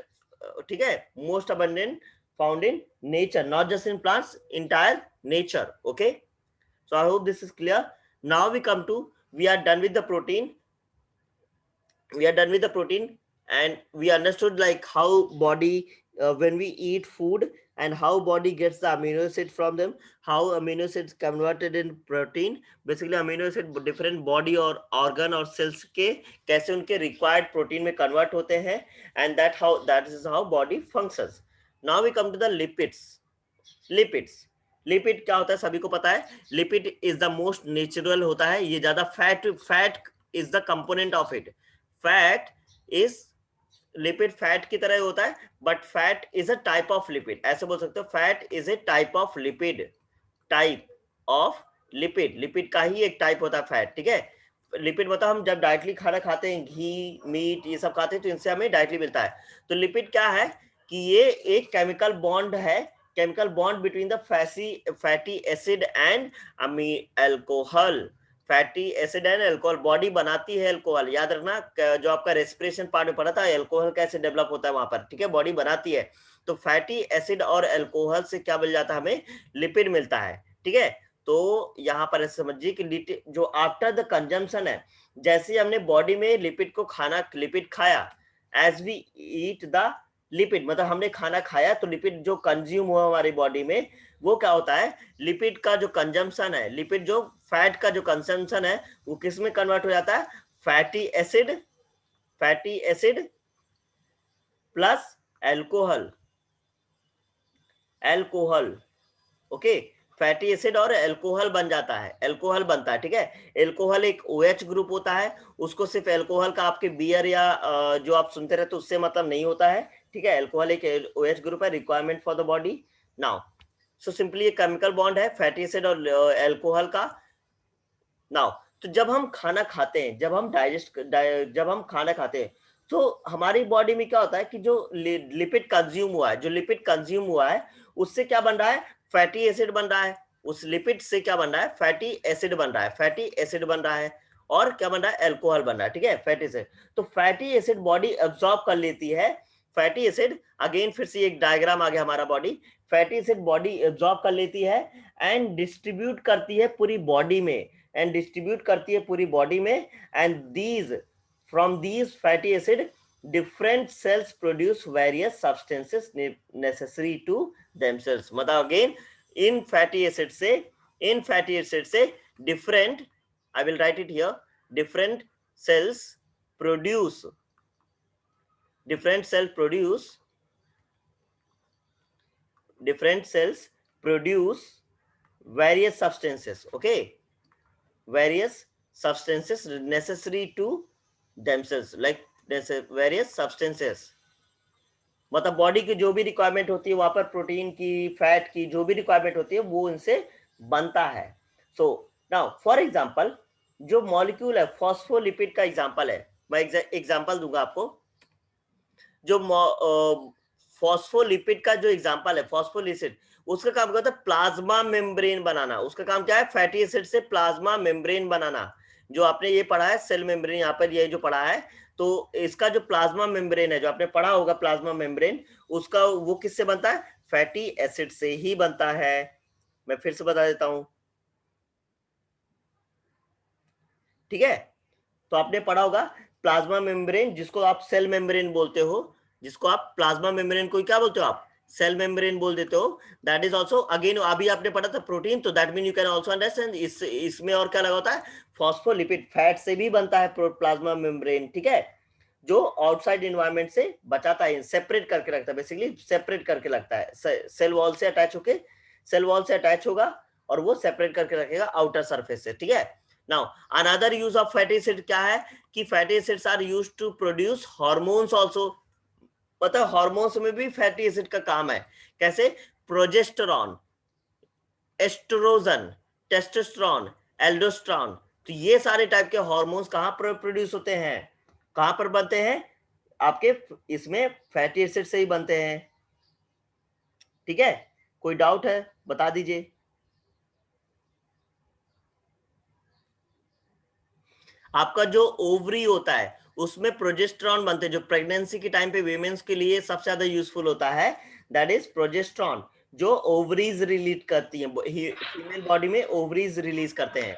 ठीक है, most abundant found in nature, not just in plants, entire nature. Okay, so I hope this is clear. Now we come to, we are done with the protein, and we understood like how body, when we eat food, and how body gets the amino acid from them, how amino acids converted in protein, basically amino acid different body or organ or cells के कैसे उनके required protein में convert होते हैं, and that is how body functions. Now we come to the lipids. Lipid क्या होता है सभी को पता है, lipid is the most natural होता है, ये ज्यादा fat is the component of it, fat is, lipid fat की तरह होता है, but fat is a type of lipid, ऐसे बोल सकते हो, fat is a type of lipid, lipid का ही एक टाइप होता है फैट, ठीक है। लिपिड मतलब हम जब डायरेक्टली खाना खाते हैं, घी मीट ये सब खाते हैं, तो इनसे हमें डायरेक्टली मिलता है। तो लिपिड क्या है कि ये एक केमिकल बॉन्ड है, chemical bond between the fatty acid and alcohol, fatty acid and alcohol, body बनाती है अल्कोहल, याद रखना, जो आपका रेस्पिरेशन पार्ट में पढ़ा था, अल्कोहल कैसे डेवलप होता है वहां पर, ठीक है, बॉडी बनाती है। तो फैटी एसिड और अल्कोहल से क्या मिल जाता है, हमें लिपिड मिलता है, ठीक है। तो यहाँ पर समझिए कि जो आफ्टर द कंजम्पशन है, जैसे हमने बॉडी में लिपिड खाया, as we eat the lipid, मतलब हमने खाना खाया तो लिपिड जो कंज्यूम हुआ हमारी बॉडी में, वो क्या होता है, लिपिड का जो कंजम्पशन है, लिपिड जो फैट का जो कंजम्पशन है, वो किस में कन्वर्ट हो जाता है, fatty acid plus alcohol, okay, fatty acid और अल्कोहल बन जाता है, अल्कोहल बनता है, ठीक है। अल्कोहल एक OH ग्रुप होता है, उसको सिर्फ अल्कोहल का आपके बियर या जो आप सुनते रहते उससे मतलब नहीं होता है, ठीक है। अल्कोहल एक OH ग्रुप है, requirement for the body. Now so simply एक केमिकल बॉन्ड है फैटी एसिड और अल्कोहल का। नाउ तो जब हम खाना खाते हैं, जब हम खाना खाते हैं, तो हमारी बॉडी में क्या होता है कि जो लिपिड कंज्यूम हुआ है, उससे क्या बन रहा है, फैटी एसिड बन रहा है, उस लिपिड से क्या बन रहा है, फैटी एसिड बन रहा है, और क्या बन रहा है, अल्कोहल बन रहा है, ठीक है, फैटी एसिड। तो फैटी एसिड बॉडी एब्जॉर्ब कर लेती है, फैटी एसिड, अगेन फिर से एक डायग्राम आ गया हमारा, फैटी एसिड बॉडी एब्जॉर्ब कर लेती है एंड डिस्ट्रीब्यूट करती है पूरी बॉडी में, and from these fatty acid, different cells produce various substances necessary to themselves. मतलब again in fatty acid से different, I will write it here, different cells produce various substances, okay, various substances necessary to themselves, like various substances, मतलब body की जो भी requirement होती है वहां पर, प्रोटीन की, फैट की, जो भी रिक्वायरमेंट होती है वो इनसे बनता है। सो नाउ फॉर एग्जांपल, जो मॉलिक्यूल है फॉस्फोलिपिड का एग्जांपल है, मैं एग्जांपल दूंगा आपको, जो फॉस्फोलिपिड का जो एग्जांपल है, फॉस्फोलिपिड, उसका काम क्या होता है, प्लाज्मा मेम्ब्रेन बनाना, उसका काम क्या है, फैटी एसिड से प्लाज्मा मेम्ब्रेन बनाना। जो आपने ये पढ़ा है सेल मेम्ब्रेन, यहाँ पर ये जो पढ़ा है, तो इसका जो प्लाज्मा मेम्ब्रेन है, जो आपने पढ़ा होगा प्लाज्मा मेम्ब्रेन, उसका वो किससे बनता है, फैटी एसिड से ही बनता है। मैं फिर से बता देता हूं, ठीक है। तो आपने पढ़ा होगा प्लाज्मा मेम्ब्रेन, जिसको आप सेल मेम्ब्रेन बोलते हो, जिसको आप प्लाज्मा मेम्ब्रेन को क्या बोलते हो, आप सेल मेम्ब्रेन बोल देते हो। दैट इज ऑल्सो अगेन, अभी आपने पढ़ा था प्रोटीन, तो that mean you can also understand, इसमें और क्या लगा होता है, फॉस्फोलिपिड, फैट से भी बनता है प्लाज्मा मेम्ब्रेन, ठीक है, जो आउटसाइड एनवायरनमेंट से बचाता है, सेपरेट करके रखता है, बेसिकली सेपरेट करके लगता है, सेल वॉल से अटैच होगा और वो सेपरेट करके रखेगा आउटर सरफेस से, ठीक है। Now another use of fatty acid क्या है कि fatty acids are used to produce hormones also, मतलब हार्मोन्स में भी फैटी एसिड का काम है, कैसे, प्रोजेस्टेरॉन, एस्ट्रोजन, टेस्टोस्टेरोन, एल्डोस्टेरोन। तो ये सारे टाइप के हार्मोन्स कहां पर प्रोड्यूस होते हैं, कहां पर बनते हैं, आपके इसमें फैटी एसिड से ही बनते हैं। ठीक है, कोई डाउट है बता दीजिए। आपका जो ओवरी होता है उसमें प्रोजेस्टेरॉन बनते हैं, जो प्रेगनेंसी के टाइम पे वीमेंस के लिए सबसे ज्यादा यूजफुल होता है, दैट इज प्रोजेस्टेरॉन, जो ओवरीज रिलीज करती हैं, फीमेल बॉडी में ओवरीज रिलीज करते हैं।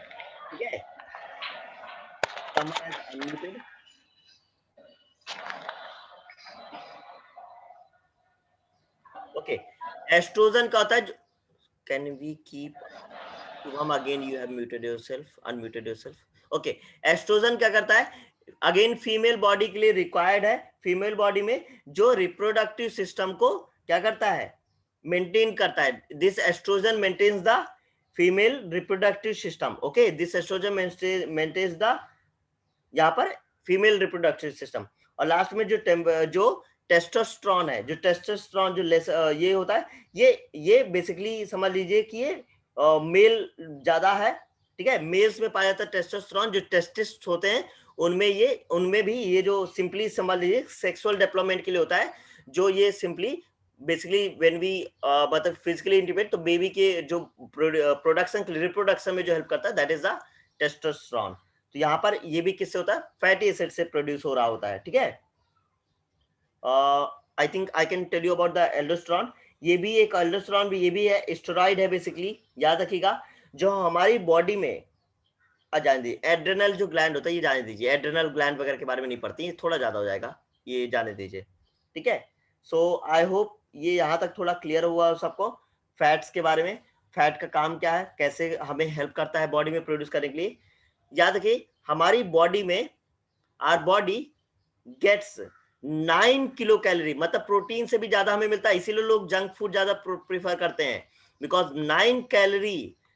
ठीक है, अनम्यूटेड। ओके, एस्ट्रोजन का होता है, can we keep Shubham again, you have muted yourself, unmuted yourself. Okay, oestrogen क्या करता है, अगेन फीमेल बॉडी के लिए रिक्वायर्ड है, फीमेल बॉडी में जो रिप्रोडक्टिव सिस्टम को क्या करता है, मेंटेन करता है। This oestrogen maintains the female reproductive system. Okay, this oestrogen maintains the, यहाँ पर फीमेल रिप्रोडक्टिव सिस्टम। और लास्ट में जो टेस्टोस्टेरोन है, जो टेस्टोस्टेरोन जो ये होता है, ये बेसिकली समझ लीजिए कि ये मेल ज्यादा है। ठीक है, मेल्स में पाया जाता है टेस्टोस्टेरोन, जो टेस्टिस होते हैं उनमें भी ये जो सिंपली समझ लीजिए सेक्सुअल डेवलपमेंट के लिए होता है, जो ये सिंपली बेसिकली व्हेन वी मतलब फिजिकली इंटीमेट, तो बेबी के जो प्रोडक्शन रिप्रोडक्शन में जो हेल्प करता है, दैट इज द टेस्टोस्टेरोन। तो यहाँ पर ये भी किससे होता है, फैटी एसिड से प्रोड्यूस हो रहा होता है। ठीक है, I think I can tell you about the aldosterone. ये भी एक एल्डोस्टेरोन भी, ये भी है स्टेरॉइड है बेसिकली, याद रखिएगा। जो हमारी बॉडी में जाने दीजिए, एड्रेनल जो ग्लैंड होता है ये जाने दीजिए, एड्रेनल ग्लैंड वगैरह के बारे में नहीं पढ़ती, ये थोड़ा ज्यादा हो जाएगा, ये जाने दीजिए। ठीक है, सो आई होप ये यहाँ तक थोड़ा क्लियर हुआ सबको फैट्स के बारे में, फैट का काम क्या है, कैसे हमें हेल्प करता है बॉडी में प्रोड्यूस करने के लिए। याद रखिए, हमारी बॉडी में our body gets 9 kilo calorie, मतलब प्रोटीन से भी ज्यादा हमें मिलता है, इसीलिए लोग जंक फूड ज्यादा प्रीफर करते हैं, because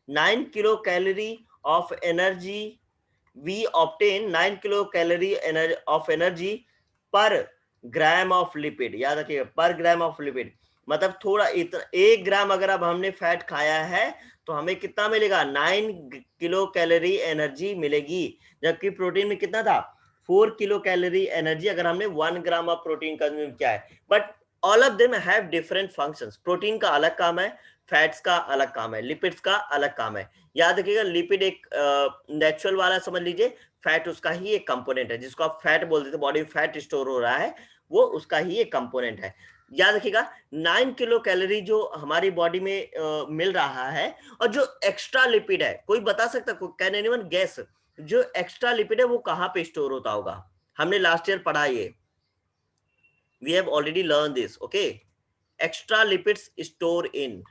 9 kilo calorie of energy we obtain, 9 kilo calorie of energy per gram of lipid. याद रखिएगा, पर ग्राम ऑफ लिपिड, मतलब थोड़ा इतना 1 ग्राम अगर अब हमने फैट खाया है तो हमें कितना मिलेगा, 9 किलो कैलोरी एनर्जी मिलेगी। जबकि प्रोटीन में कितना था, 4 किलो कैलोरी एनर्जी अगर हमने 1 ग्राम ऑफ प्रोटीन कंज्यूम किया है। But all of them have different functions. Protein का अलग काम है, फैट्स का अलग काम है, लिपिड्स का अलग काम है। याद रखिएगा, लिपिड एक नेचुरल वाला समझ लीजिए, फैट उसका ही एक कंपोनेंट है, जिसको आप फैट बोलते थे, बॉडी में फैट स्टोर हो रहा है, वो उसका ही एक कंपोनेंट है। याद रखिएगा, 9 किलो कैलोरी जो हमारी बॉडी में मिल रहा है, और जो एक्स्ट्रा लिपिड है, कोई बता सकता, कैन एनीवन गेस, जो एक्स्ट्रा लिपिड है वो कहां पे स्टोर होता होगा? हमने लास्ट ईयर पढ़ा ये, we have already learn this. Okay, extra lipids store in,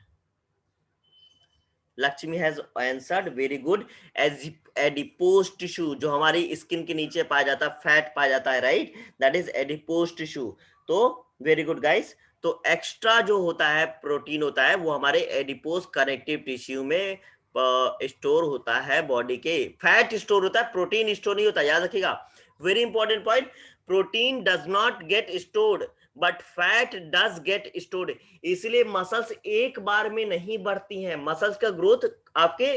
Lakshmi has answered, very good, adipose tissue, जो हमारी स्किन के नीचे पाया जाता है, फैट पाया जाता है, right, that is adipose tissue. तो वेरी गुड गाइस, तो एक्स्ट्रा जो होता है प्रोटीन होता है वो हमारे एडिपोज कनेक्टिव टिश्यू में स्टोर होता है बॉडी के। फैट स्टोर होता है, प्रोटीन स्टोर नहीं होता, याद रखिएगा, very important point. Protein does not get stored but fat does get stored. इसलिए मसल्स एक बार में नहीं बढ़ती हैं, मसल्स का ग्रोथ आपके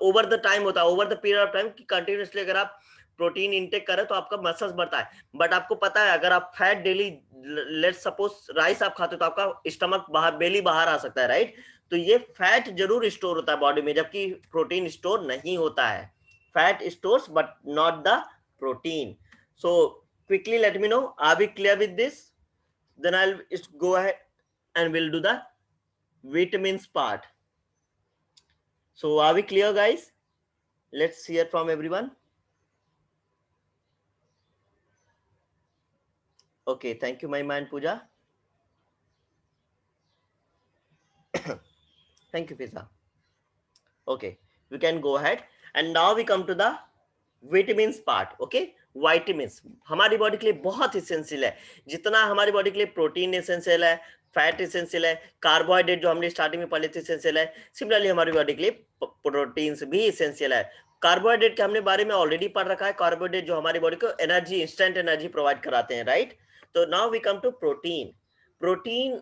ओवर द टाइम होता है, over the period of time की कंटिन्यूसली अगर आप प्रोटीन इंटेक करें तो आपका मसल्स बढ़ता है। बट आपको पता है, अगर आप fat daily, let's suppose rice आप खाते हो तो आपका स्टमक बाहर, बेली बाहर आ सकता है, राइट। तो ये फैट जरूर स्टोर होता है बॉडी में, जबकि प्रोटीन स्टोर नहीं होता है। Fat stores but not the protein. So quickly let me know, are we clear with this? Then I'll just go ahead and we'll do the vitamins part. So are we clear guys? Let's hear from everyone. Okay, thank you my man Pooja. Thank you Fiza. Okay, we can go ahead and now we come to the vitamins part. Okay, vitamins हमारी body के लिए बहुत essential है, जितना हमारी body के लिए protein essential है, फैट इसेंशियल है, कार्बोहाइड्रेट जो हमने स्टार्टिंग में पढ़े थे इसेंशियल है, सिमिलरली हमारी बॉडी के लिए प्रोटीन्स भी इसेंशियल है। कार्बोहाइड्रेट के हमने बारे में ऑलरेडी पढ़ रखा है, कार्बोहाइड्रेट जो हमारी बॉडी को एनर्जी, इंस्टेंट एनर्जी प्रोवाइड कराते हैं, राइट। तो now we come to protein. Protein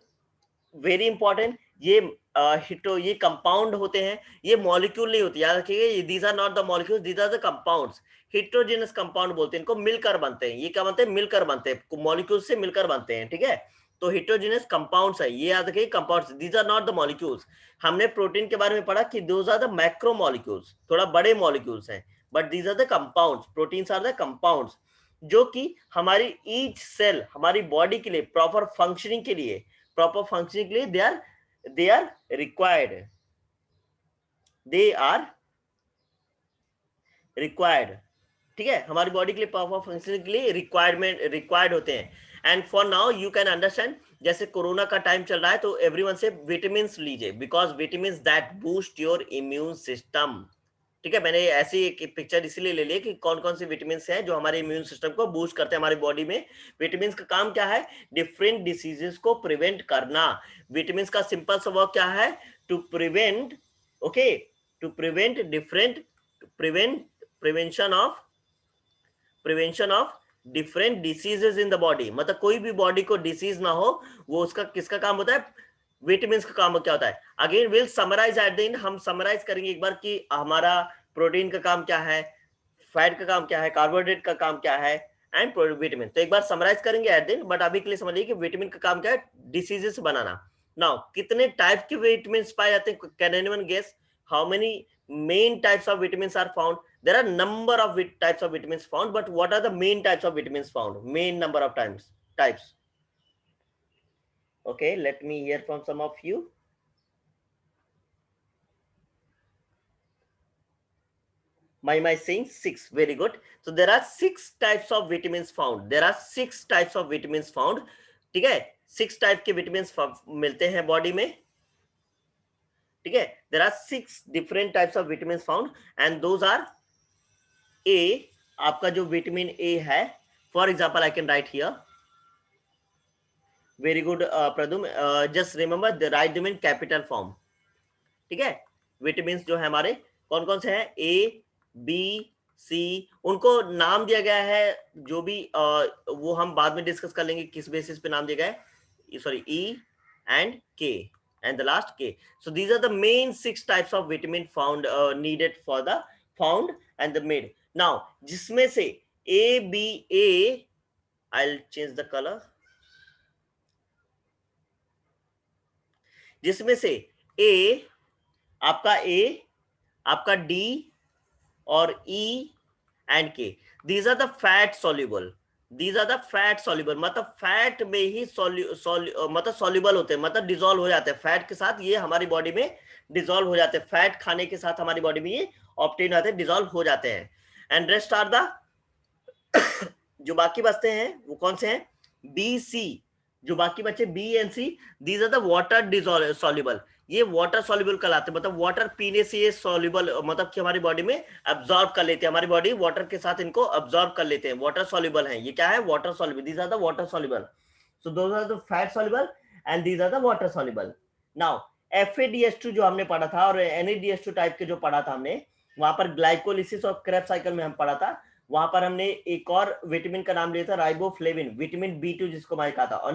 very important, ये हिटो ये कंपाउंड होते हैं, ये मॉलिक्यूल नहीं होती, याद रखिएगा, these are not the molecules, these are the compounds. Heterogeneous compound बोलते हैं इनको, मिलकर बनते हैं। ये क्या बनते हैं? मिलकर बनते हैं, मॉलिक्यूल से मिलकर बनते हैं, ठीक है। तो हिट्रोजेनस कंपाउंड्स है, ये याद रखिए, compounds, these are not the molecules. हमने प्रोटीन के बारे में पढ़ा कि those are the macro molecules, थोड़ा बड़े मॉलिक्यूल्स हैं, but these are the compounds, proteins are the compounds, जो कि हमारी ईच सेल, हमारी बॉडी के लिए प्रॉपर फंक्शनिंग के लिए, they are required, they are required, ठीक है, हमारी बॉडी के लिए प्रॉपर फंक्शनिंग के लिए रिक्वायर्ड होते हैं। And for now you can understand, जैसे कोरोना का टाइम चल रहा है तो एवरीवन से विटामिन लीजिए, because vitamin that boost your immune system, ठीक है। मैंने ऐसी एक पिक्चर इसीलिए ले ली कि कौन कौन से विटामिन हैं जो हमारे इम्यून सिस्टम को बूस्ट करते हैं हमारी बॉडी में। विटामिन का काम क्या है? डिफरेंट डिसीजेस को प्रिवेंट करना। विटामिन का सिंपल सा वर्क क्या है? To prevent, okay, to prevent different, prevention of different diseases in the body, मतलब कोई भी बॉडी को डिसीज ना हो, वो उसका किसका काम होता है? विटामिन का काम क्या होता है? Again will summarise at the end, हम समराइज करेंगे एक बार कि हमारा प्रोटीन का काम क्या है, फैट का काम क्या है, कार्बोहाइड्रेट का काम क्या है, एंड विटामिन। तो एक बार समराइज करेंगे एट द एंड, बट अभी के लिए समझिए कि विटामिन का काम क्या है? डिसीजेस बनाना। नाउ कितने टाइप के विटामिन पाए जाते हैं? Can anyone guess how many main types of vitamins are found? There are number of types of vitamins found, but what are the main types of vitamins found? Main number of types. Okay, let me hear from some of you. My saying 6, very good. So there are 6 types of vitamins found. There are 6 types of vitamins found, ठीक है। 6 type के vitamin मिलते हैं body में, ठीक है। There are 6 different types of vitamin found, and those are A, आपका जो विटामिन ए है, for example I can write here, very good Pradum, just remember the write them in capital form, ठीक है। विटामिन जो है हमारे कौन कौन से हैं? ए, बी, सी, उनको नाम दिया गया है, जो भी वो हम बाद में डिस्कस कर लेंगे किस बेसिस पे नाम दिया गया है, सॉरी, ई एंड के, and the last K. So these are the main 6 types of vitamin found, needed for the found and the made. Now जिसमें से A, B, A, I'll change the color. जिसमें से A, आपका A, आपका D और E and K. These are the fat soluble. These are the fat soluble, मतलब fat में ही मतलब soluble होते हैं, मतलब डिजोल्व हो जाते हैं फैट के साथ, ये हमारी बॉडी में डिजोल्व हो जाते हैं, फैट खाने के साथ हमारी बॉडी में ये ऑब्टेन होते हैं, डिजोल्व हो जाते हैं। एंड रेस्ट आर द जो बाकी बचते हैं वो कौन से हैं? बी, सी, जो बाकी बचे B and C, these are the water dissolve soluble, ये वाटर सॉल्युबल कहलाते हैं, मतलब वाटर पीने से ये सॉल्युबल, मतलब कि हमारी बॉडी में अब्सॉर्ब कर लेते हैं, हमारी बॉडी वाटर के साथ इनको अब्सॉर्ब कर लेते हैं, वाटर सॉल्युबल है। ये क्या है? Water soluble, these are the water soluble. So those are the fat soluble and these are the water soluble. Now FADH2 जो हमने पढ़ा था और NADH2 टाइप के जो पढ़ा था हमने, वहां पर ग्लाइकोलिसिस और क्रेब्स साइकिल में हम पढ़ा था, वहां पर हमने एक और विटामिन का नाम लिया था राइबोफ्लेविन, विटामिन B2 जिसको मैं कहा था, और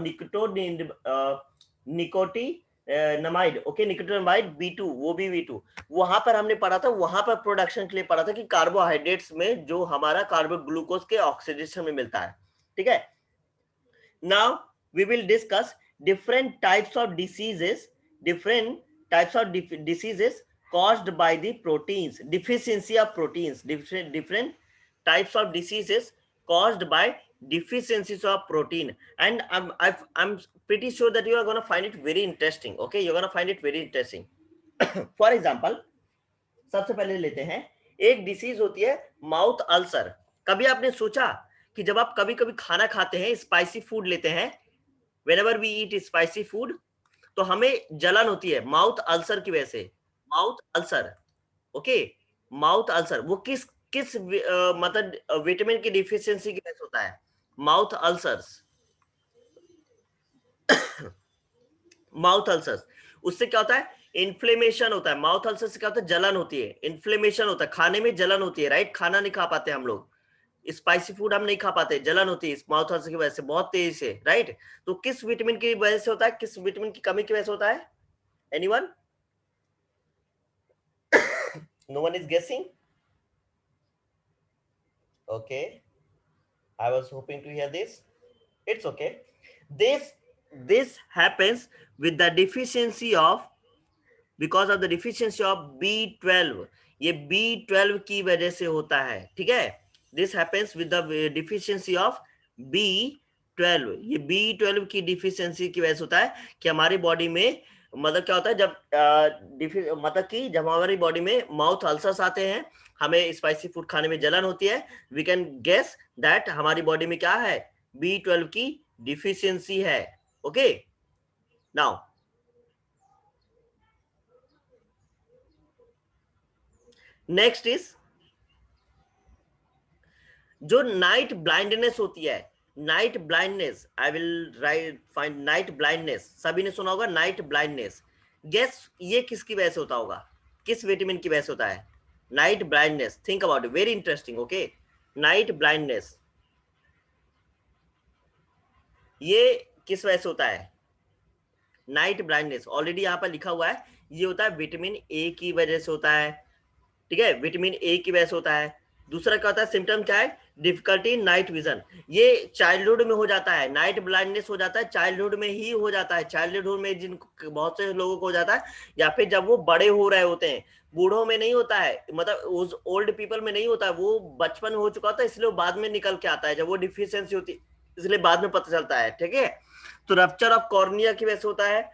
निकोटिनमाइड, ओके, निकोटिनमाइड B2, वो भी B2, वहां पर हमने पढ़ा था, वहां पर प्रोडक्शन के लिए पढ़ा था कि कार्बोहाइड्रेट्स में जो हमारा कार्बो ग्लूकोज के ऑक्सीडेशन में मिलता है, ठीक है। Now we will discuss different types of diseases caused by the proteins, deficiency of proteins, different types of diseases caused by deficiencies of protein, and I'm pretty sure that you are going to find it very interesting. Okay, you're going to find it very interesting. For example, सबसे पहले लेते हैं, एक disease होती है mouth ulcer. कभी आपने सोचा कि जब आप कभी कभी खाना खाते हैं, स्पाइसी फूड लेते हैं, whenever we eat spicy food, तो हमें जलन होती है माउथ अल्सर की वजह से, mouth ulcer, okay, mouth ulcer, वो किस किस मतलब विटामिन की डिफिशियंसी की वजह से होता है? माउथ अल्सर्स, माउथ अल्सर्स, उससे क्या होता है? इन्फ्लेमेशन होता है। माउथ अल्सर से क्या होता है? जलन होती है, इन्फ्लेमेशन होता है, खाने में जलन होती है, राइट, खाना नहीं खा पाते हम लोग, स्पाइसी फूड हम नहीं खा पाते, जलन होती है इस माउथ अल्सर की वजह से बहुत तेजी से, राइट। तो किस विटामिन की वजह से होता है? किस विटामिन की कमी की वजह से होता है? Anyone? No one is guessing? Okay. I was hoping to hear this. It's okay. This this happens with the deficiency of, because of the deficiency of B12. ये B12 की वजह से होता है, ठीक है. This happens with the deficiency of B12. ये B12 की डिफिशियंसी की वजह से होता है कि हमारी बॉडी में, मतलब क्या होता है जब मतलब कि जब हमारी बॉडी में माउथ अल्सर्स आते हैं, हमें स्पाइसी फूड खाने में जलन होती है, वी कैन गेस दैट हमारी बॉडी में क्या है, B12 की डिफिशियंसी है. ओके. नाउ नेक्स्ट इज जो नाइट ब्लाइंडनेस होती है. Night blindness, I will right find night blindness. सभी ने सुना होगा नाइट ब्लाइंडनेस. गेस ये किसकी वजह से होता होगा, किस विटामिन की वजह से होता है night blindness? Think about it, very interesting. Okay, night blindness ये किस वजह से होता है? नाइट ब्लाइंडनेस ऑलरेडी यहाँ पर लिखा हुआ है, ये होता है विटामिन ए की वजह से होता है, ठीक है, विटामिन ए की वजह से होता है. दूसरा क्या होता है, सिम्टम क्या है, डिफिकल्टी इन नाइट विजन. ये चाइल्डहुड में हो जाता है, नाइट ब्लाइंडनेस हो जाता है चाइल्डहुड में ही हो जाता है. चाइल्डहुड में जिन बहुत से लोगों को हो जाता है, या फिर जब वो बड़े हो रहे होते हैं. बूढ़ों में नहीं होता है, मतलब उस ओल्ड पीपल में नहीं होता है, वो बचपन हो चुका होता है, इसलिए वो बाद में निकल के आता है जब वो डिफिशियंसी होती है, इसलिए बाद में पता चलता है, ठीक है. तो रप्चर ऑफ कॉर्निया की वजह से होता है,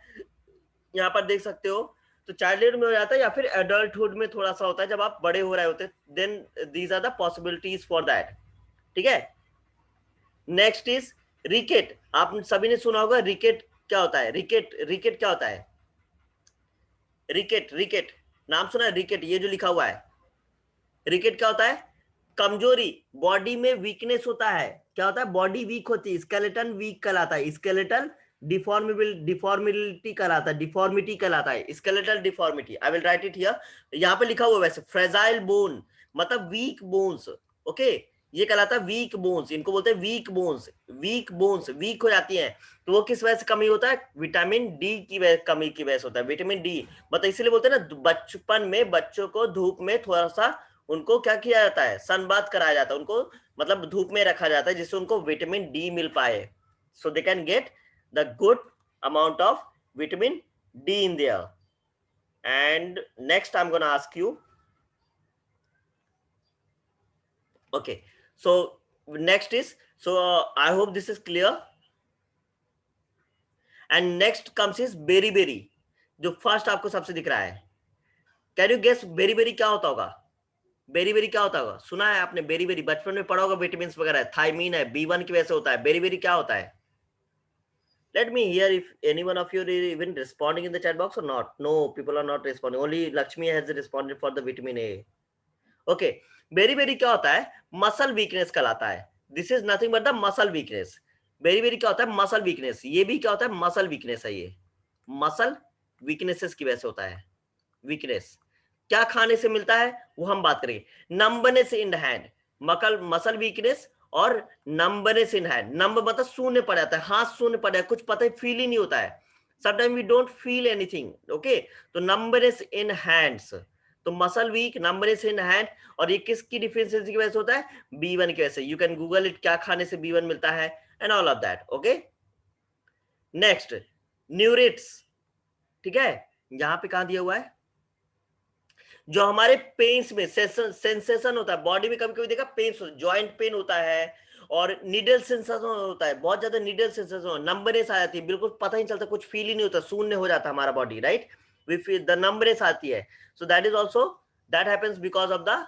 यहाँ पर देख सकते हो. तो चाइल्डहुड में हो जाता है या फिर एडल्टहुड में थोड़ा सा होता है जब आप बड़े हो रहे होते हैं. Then these are the possibilities for that, ठीक है. Next is rickets. आप सभी ने सुना होगा रिकेट क्या होता है. रिकेट, रिकेट क्या होता है? रिकेट, रिकेट नाम सुना है? रिकेट ये जो लिखा हुआ है, रिकेट क्या होता है? कमजोरी, बॉडी में वीकनेस होता है. क्या होता है? बॉडी वीक होती है, स्केलेटन वीक कहलाता है, स्केलेटल डिफॉर्मिटी कहलाता है, डिफॉर्मिटी कहलाता है, skeletal deformity. I will write it here. यहाँ पे लिखा हुआ वैसे फ्रेजाइल बोन, मतलब वीक बोन्स. ओके, ये कहलाता है वीक बोन्स, इनको बोलते हैं weak bones. Weak bones weak हो जाती हैं, तो वो किस वजह से कमी होता है? विटामिन डी की कमी की वजह से होता है. विटामिन डी मतलब इसलिए बोलते हैं ना, बचपन में बच्चों को धूप में थोड़ा सा उनको क्या किया जाता है, सनबाथ कराया जाता है उनको, मतलब धूप में रखा जाता है जिससे उनको विटामिन डी मिल पाए, so they can get the good amount of vitamin D in there. And next I'm going to ask you, okay, so next is, so I hope this is clear. And next comes is beriberi, जो first आपको सबसे दिख रहा है. Can you guess beriberi क्या होता होगा? Berry berry क्या होता होगा? सुना है आपने बेरी बेरी, बचपन में पढ़ा होगा, विटामिन वगैरह है, थायमीन है, B1 की वजह से होता है. बेरी बेरी क्या होता है? Let me hear if any one of you are even responding in the chat box or not. No, people are not responding. Only Lakshmi has responded for the vitamin A. Okay. Beriberi क्या होता है? Muscle weakness कहलाता है. This is nothing but the muscle weakness. Beriberi क्या होता है? Muscle weakness. ये भी क्या होता है? मसल वीकनेस है. ये मसल वीकनेसेस की वजह से होता है. वीकनेस क्या खाने से मिलता है वो हम बात करेंगे. Numbness in the hand, muscle weakness और नंबनेस इन हैंड. नंबर मतलब शून्य पड़ जाता है, हाथ शून्य पड़ जाता है, कुछ पता ही फील ही नहीं होता है. Sometime we don't feel anything. Okay, तो नंबनेस इन हैंड्स, तो muscle weak, numbness in hand. और ये किसकी डिफिशियंसी की वजह से होता है? B1 की वजह से. यू कैन गूगल इट, क्या खाने से B1 मिलता है and all of that. Okay, next neuritis, ठीक है. यहां पे कहां दिया हुआ है? जो हमारे पेन्स में सेंसेशन होता है बॉडी में, कभी कभी देखा पेन्स, जॉइंट पेन होता है और निडल सेंसेशन होता है, बहुत ज्यादा निडल सेंसेशन, नंबरेस आ जाती है, बिल्कुल पता ही नहीं चलता, कुछ फील ही नहीं होता, शून्य हो जाता है हमारा body, right. We feel the numbness आती है. So that is also, that happens because of the,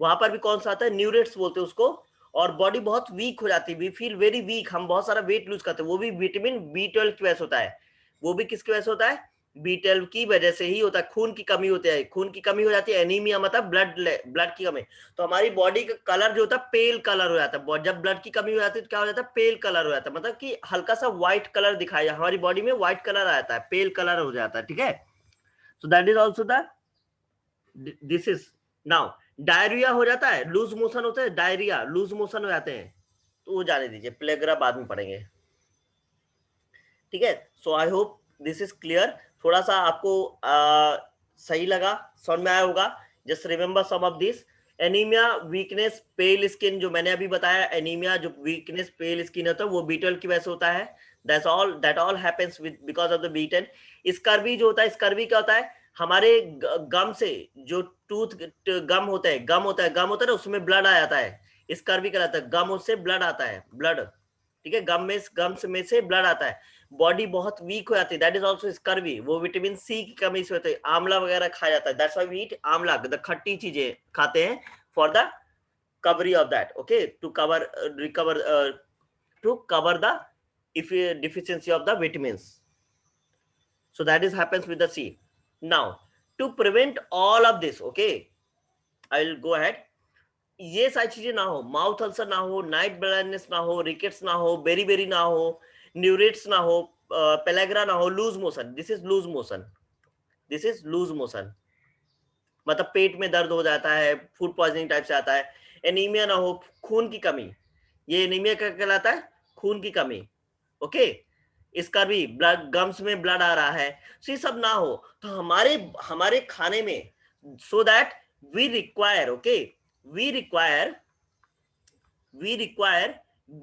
वहां पर भी कौन सा आता है? न्यूरेट्स बोलते हैं उसको. और बॉडी बहुत वीक हो जाती है, वी फील वेरी वीक, हम बहुत सारा वेट लूज करते हैं, वो भी विटामिन B12 की वजह से होता है. वो भी किसकी वजह से होता है? B12 की वजह से ही होता है. खून की कमी होती है, खून की कमी हो जाती है, एनीमिया मतलब ब्लड की कमी. तो हमारी बॉडी का कलर जो होता है पेल कलर हो जाता है. जब ब्लड की कमी हो जाती है तो क्या हो जाता है? पेल कलर हो जाता है, मतलब कि हल्का सा व्हाइट कलर दिखाई, हमारी बॉडी में व्हाइट कलर आ जाता है, पेल कलर हो जाता है, ठीक है. So that is also the, this is. Now diarrhoea हो जाता है, लूज मोशन होता है, डायरिया लूज मोशन हो जाते हैं, तो वो जाने दीजिए, प्लेग्रा बाद में पढ़ेंगे, ठीक है. So I hope this is clear. थोड़ा सा आपको सही लगा, समझ में आया होगा? Just remember some of this. Anaemia, weakness, pale skin, जो मैंने अभी बताया, एनीमिया जो वीकनेस पेल स्किन होता है वो बीटल की वजह से होता है। That all happens with because of the beetle. Scurvy जो होता है, स्कर्वी क्या होता है, हमारे गम से जो टूथ गम होता है, गम होता है ना, उसमें ब्लड आ जाता है, स्कर्वी कहलाता है। गम उससे ब्लड आता है, ब्लड, ठीक है, गम में से ब्लड आता है, बॉडी बहुत वीक हो जाती है, दैट इज ऑल्सो स्कर्वी। वो विटामिन सी की कमी से होती है, आंवला वगैरह खाया जाता है, दैट्स व्हाई वी ईट आंवला, द खट्टी चीजें खाते हैं for the recovery of that, okay, to cover recover to cover the if deficiency of the vitamins. So that is happens with the C. Now to prevent all of this, okay, I will go ahead. ये सारी चीजें ना हो, mouth ulcer ना हो, night blindness ना हो, rickets ना हो, बेरी बेरी ना हो, न्यूरेट्स ना हो, पेलेग्रा ना हो, loose motion, this is loose motion, this is loose motion, मतलब पेट में दर्द हो जाता है, फूड पॉइजनिंग टाइप से आता है। एनीमिया ना हो, खून की कमी, ये एनीमिया क्या कहलाता है, खून की कमी, ओके। इसका भी ब्लड, गम्स में ब्लड आ रहा है, तो ये सब ना हो, तो हमारे हमारे खाने में, so that we require, okay, we require we require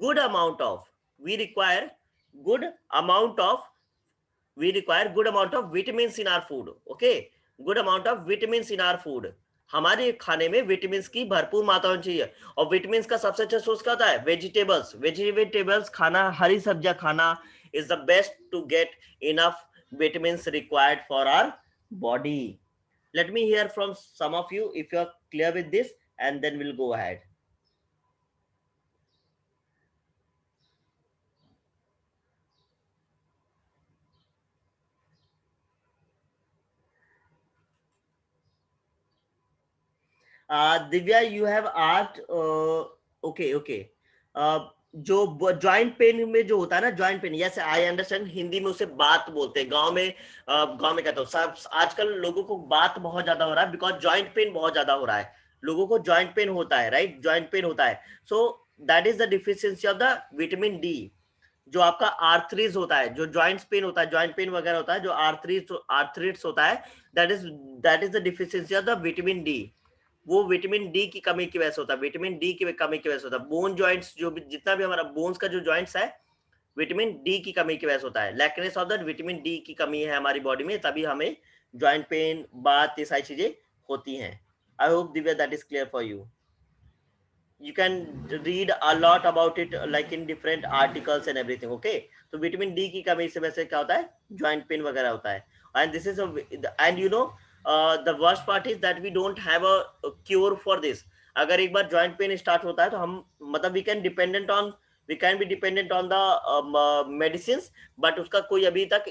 good amount of we require good amount of we require good amount of vitamins in our food, okay, good amount of vitamins in our food। हमारे खाने में vitamin की भरपूर मात्रा होनी चाहिए, और vitamin का सबसे अच्छा सोर्स क्या होता है, वेजिटेबल्स, वेजिटेबल्स खाना, हरी सब्जियां खाना is the best to get enough vitamin required for our body. Let me hear from some of you if you are clear with this, and then we'll go ahead. Divya, you have asked, okay, okay. जो joint pain में जो होता है ना, joint pain, yes I understand, Hindi में उसे बात बोलते हैं, गांव में कहता हूँ सब। आजकल लोगों को बात बहुत ज्यादा हो रहा है, बिकॉज जॉइंट पेन बहुत ज्यादा हो रहा है, लोगों को जॉइंट पेन होता है, राइट, जॉइंट पेन होता है। So that is the deficiency of the vitamin D. जो आपका आर्थरीज होता है, जो जॉइंट पेन होता है, जॉइंट पेन वगैरह होता है, जो आर्थरीट्स होता है, that is the deficiency of the vitamin D. वो विटामिन डी की कमी की वजह से होता है, विटामिन डी की कमी की वजह से होता है। बोन जॉइंट्स, जो भी जितना भी हमारा बोन्स का जो जॉइंट्स है, विटामिन डी की कमी की वजह से होता है, लैकनेस ऑफ द विटामिन डी की कमी है हमारी बॉडी में, तभी हमें जॉइंट पेन, बात, ये सारी चीजें होती हैं। I hope Divya that is clear for you. You can read a lot about it like in different articles and everything, okay? तो विटामिन डी की कमी से वैसे क्या होता है, जॉइंट पेन वगैरह होता है। and this is a and you know the worst part is that we don't have a cure for this। अगर एक बार जॉइंट पेन स्टार्ट होता है तो हम, मतलब we can be dependent on the medicines, but उसका कोई अभी तक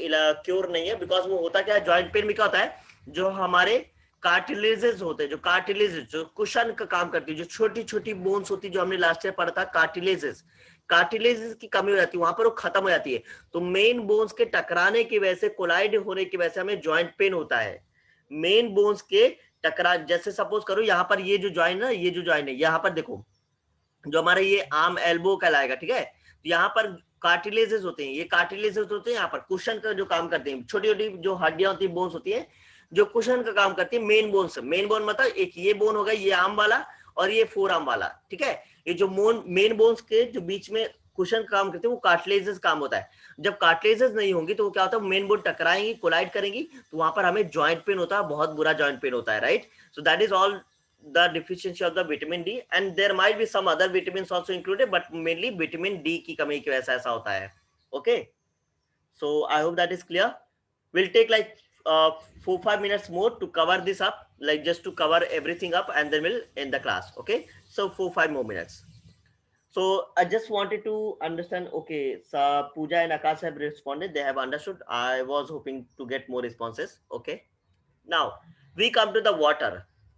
क्योर नहीं है। बिकॉज वो होता क्या है, जॉइंट पेन में क्या होता है, जो हमारे कार्टिलेजेस होते हैं, जो कार्टिलेजेस जो कुशन का काम करती है, जो छोटी छोटी बोन्स होती है, जो हमने लास्ट ईयर पढ़ा था, कार्टिलेजेस की कमी हो जाती है, वहां पर वो खत्म हो जाती है। तो मेन बोन्स के टकराने की वजह से, कोलाइड होने की वजह से हमें जॉइंट पेन होता है। मेन बोन्स के टकरा, जैसे सपोज करो यहाँ पर ये जो जॉइंट है, ये जो जॉइंट है, यहाँ पर देखो, जो हमारा ये आर्म एल्बो कहलाएगा, ठीक है, तो यहाँ पर कार्टिलेजेस होते हैं, ये कार्टिलेजेस होते हैं यहाँ पर, कुशन का जो काम करते हैं, छोटी छोटी जो हड्डियां होती है, बोन्स होती है, जो कुशन का काम करती है, मेन बोन से। मेन बोन मतलब एक ये बोन होगा, ये आर्म वाला, और ये फोर आर्म वाला, ठीक है। ये जो मेन बोन्स के जो बीच में कुशन का काम करते हैं, वो कार्टिलेजेस काम होता है। जब कार्टिलेजेस नहीं होंगी तो वो क्या होता है, मेन बोन टकराएंगी, कोलाइड करेंगी, तो वहां पर हमें जॉइंट पेन होता है, बहुत बुरा जॉइंट पेन होता है, right. So that is all the deficiency of the vitamin D, and there might be some other vitamins also included, but mainly vitamin D की कमी की वजह से ऐसा होता है, okay? So I hope that is clear. We'll take like 4-5 minutes more to cover this up, like just to cover everything up, and then we'll end the class, okay? So 4-5 more minutes. So I just wanted to understand, okay, so Pooja and Akash have responded, they have understood. I was hoping to get more responses, okay? Now we come to the water,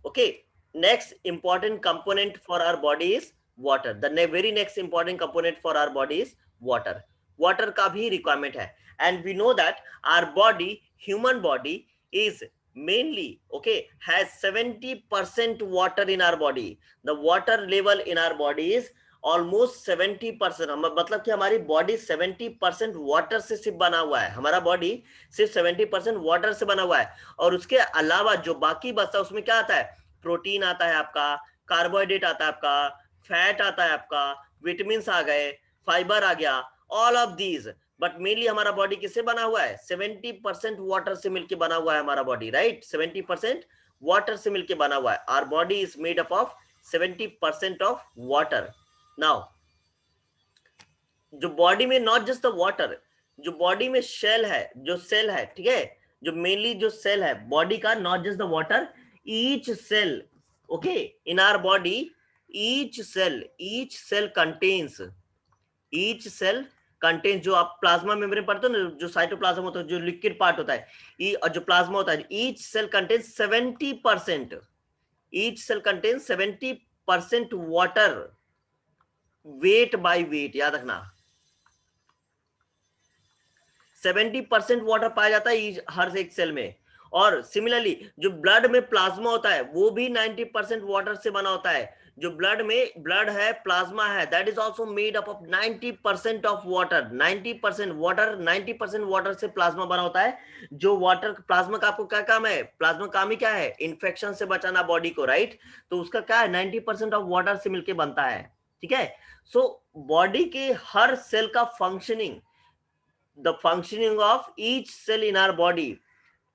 okay? Next important component for our body is water। The very next important component for our body is water। water का भी requirement है, and we know that our body, human body is mainly, okay, has 70% water in our body। the water level in our body is almost 70%, मतलब कि हमारी body 70% water से सिर्फ बना हुआ है, हमारा बॉडी सिर्फ 70% वाटर से बना हुआ है। और उसके अलावा जो बाकी बचता है उसमें क्या आता है, प्रोटीन आता है आपका, कार्बोहाइड्रेट आता है आपका, फैट आता है आपका, विटामिन आ गए, फाइबर आ गया, all of these. But mainly हमारा बॉडी किससे बना हुआ है, 70% वाटर से मिलकर बना हुआ है हमारा बॉडी, राइट। 70% वाटर से मिलकर बना हुआ है। Our body is made up of 70% of water. Now जो बॉडी में नॉट जस्ट द वाटर, जो बॉडी में शेल है, जो सेल है, ठीक है, जो मेनली जो सेल है बॉडी का, not just the water, each cell, okay, in our body, each cell contains, each cell contains, जो आप प्लाज्मा मेम्ब्रेन पढ़ते हो ना, जो साइटोप्लाज्म होता है, जो लिक्विड पार्ट होता है, और जो प्लाज्मा होता है, each cell contains 70%, each cell contains 70% water, weight by weight, याद रखना 70% वाटर पाया जाता है हर एक सेल में। और सिमिलरली जो ब्लड में प्लाज्मा होता है वो भी 90% वाटर से बना होता है। जो ब्लड में ब्लड है, प्लाज्मा है, that is also made up of 90% of water, 90% water, 90% water से प्लाज्मा बना होता है। जो वाटर प्लाज्मा का आपको क्या काम है, प्लाज्मा काम ही क्या है, इन्फेक्शन से बचाना बॉडी को, राइट। तो उसका क्या है, 90% ऑफ वाटर से मिलकर बनता है, ठीक है। सो बॉडी के हर सेल का functioning, the functioning of each cell in our body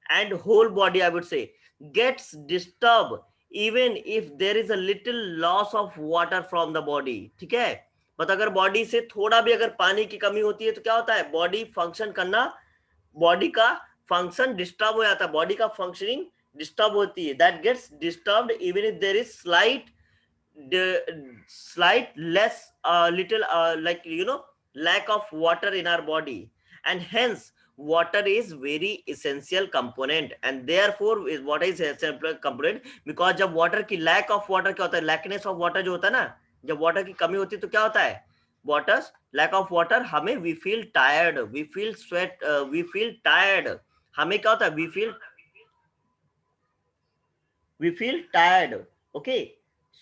and whole body, I would say, gets disturbed even if there is a little loss of water from the body, ठीक है। But अगर body से थोड़ा भी अगर पानी की कमी होती है तो क्या होता है, बॉडी फंक्शन करना, बॉडी का फंक्शन डिस्टर्ब हो जाता है, बॉडी का फंक्शनिंग डिस्टर्ब होती है, that gets disturbed even if there is slight less little like lack of water in our body, and hence water is very essential component, and therefore is what is essential component, because जब water की lack of water क्या होता है, lackness of water जो होता है ना, जब water की कमी होती है तो क्या होता है, water lack of water, हमें we feel tired, we feel sweat, we feel tired, हमें क्या होता है, we feel tired, okay.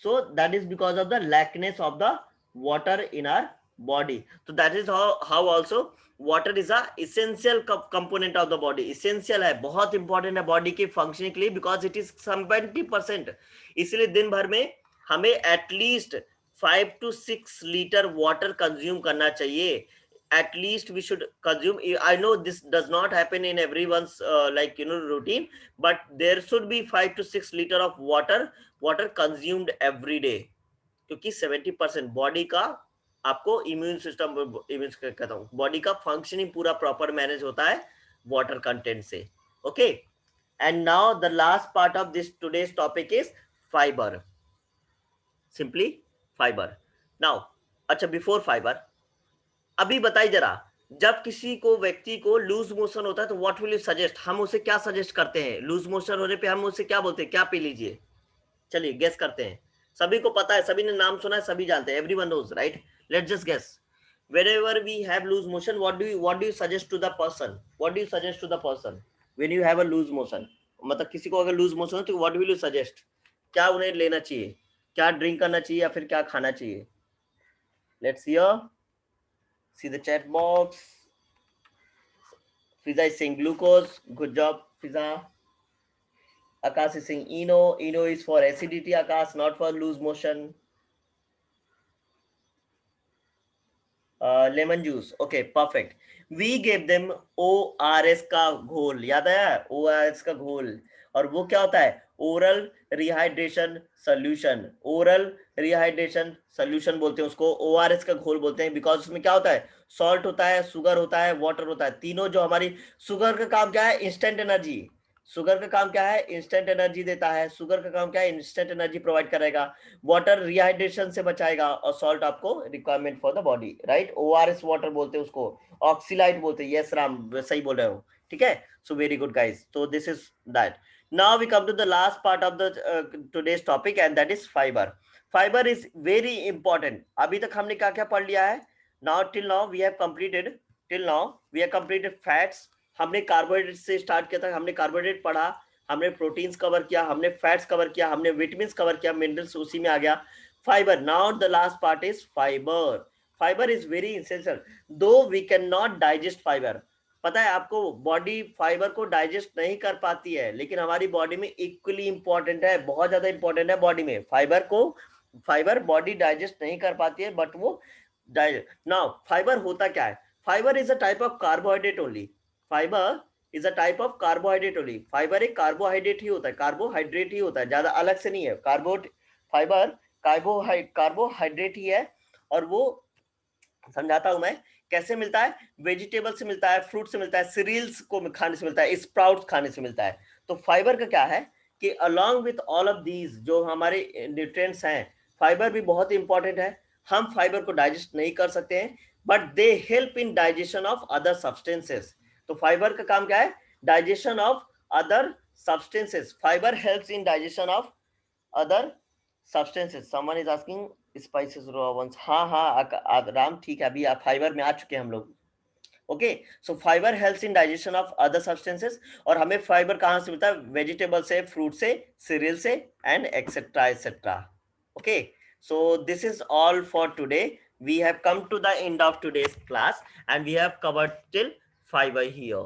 So that is because of the lackness of the water in our body. So that is how also water is a essential component of the body, essential है, बहुत important है body के functioning के लिए, because it is 70%। इसलिए दिन भर में हमें at least 5 to 6 litre water consume करना चाहिए, at least we should consume. I know this does not happen in everyone's routine, but there should be 5 to 6 liter of water consumed every day, क्योंकि 70% body का आपको immune system, कहता हूँ body का functioning पूरा proper manage होता है water content से, okay. And now the last part of this today's topic is fibre, simply fibre. Now अच्छा, बिफोर फाइबर, अभी बताइए जरा, जब किसी को व्यक्ति को लूज मोशन होता है तो व्हाट विल यू सजेस्ट, हम उसे क्या सजेस्ट करते हैं, लूज मोशन होने पे हम उसे क्या बोलते हैं, क्या पी लीजिए, चलिए गेस करते हैं। सभी को पता है, सभी ने नाम सुना है, सभी जानते हैं, everyone knows, right. Let's just guess, whenever we have loose motion, what do you suggest to the person, what do you suggest to the person when you have a loose motion, मतलब किसी को अगर loose motion हो तो what will you suggest, क्या उन्हें लेना चाहिए, क्या ड्रिंक करना चाहिए या फिर क्या खाना चाहिए। Let's see the chat box. Fiza is saying glucose, good job Fiza. Akash is saying Eno is for acidity, Akash, not for loose motion. Lemon juice, okay, perfect. We gave them ORS का घोल, याद आया, ORS का घोल, और वो क्या होता है, oral rehydration solution, oral rehydration solution बोलते हैं उसको, ORS का घोल बोलते हैं, बिकॉज उसमें क्या होता है, सॉल्ट होता है, शुगर होता है, वाटर होता है, तीनों। जो हमारी शुगर का काम क्या है, इंस्टेंट एनर्जी, शुगर का काम क्या है, इंस्टेंट एनर्जी देता है, शुगर का काम क्या है, इंस्टेंट एनर्जी प्रोवाइड करेगा, वाटर रिहाइड्रेशन से बचाएगा, और सॉल्ट आपको requirement for the body, right. ORS water बोलते हैं उसको, ऑक्सीलाइट बोलते हैं, यस राम सही बोल रहे हो, ठीक है। सो वेरी गुड गाइस, तो this is that. Now we come to the last part of the today's topic, and that is fibre. Fibre is very important. अभी तक हमने क्या क्या पढ़ लिया है, now till now we have completed fats, हमने कार्बोहाइड्रेट से स्टार्ट किया था, हमने कार्बोहाइड्रेट पढ़ा, हमने प्रोटीन्स कवर किया, हमने फैट्स कवर किया, हमने विटामिन्स कवर किया, मिनरल्स उसी में आ गया, fiber. Now the last part is fiber. Fiber is very essential, though we cannot digest fiber. पता है आपको, बॉडी फाइबर को डाइजेस्ट नहीं कर पाती है, लेकिन हमारी बॉडी में इक्वली इंपॉर्टेंट है, बहुत ज्यादा इंपॉर्टेंट है बॉडी में फाइबर को। फाइबर बॉडी डाइजेस्ट नहीं कर पाती है, बट वो नाउ फाइबर होता क्या है? Fibre is a type of carbohydrate only. Fibre is a type of carbohydrate only. Fibre एक कार्बोहाइड्रेट ही होता है, कार्बोहाइड्रेट ही होता है, ज्यादा अलग से नहीं है। फाइबर कार्बोहाइड्रेट ही है। और वो समझाता हूं मैं कैसे मिलता है। वेजिटेबल से मिलता है, फ्रूट से मिलता है, सीरियल्स को खाने से मिलता है, स्प्राउट्स खाने से मिलता है। तो फाइबर का क्या है कि along with all of these जो हमारे न्यूट्रिएंट्स हैं, फाइबर भी बहुत इंपॉर्टेंट है। हम फाइबर को डाइजेस्ट नहीं कर सकते हैं, but they help in digestion of other substances. तो फाइबर का काम क्या है? Digestion of other substances. Fibre helps in digestion of other substances. Someone is asking spices raw ones. हाँ हाँ राम, ठीक है, अभी आप फाइबर में आ चुके हैं हम लोग। Okay, so fibre helps in digestion of other substances. और हमें फाइबर कहाँ से मिलता है? वेजिटेबल से, फ्रूट से, सीरियल से, and etcetera etcetera. Okay, so this is all for today. We have come to the end of today's class and we have covered till fiber here.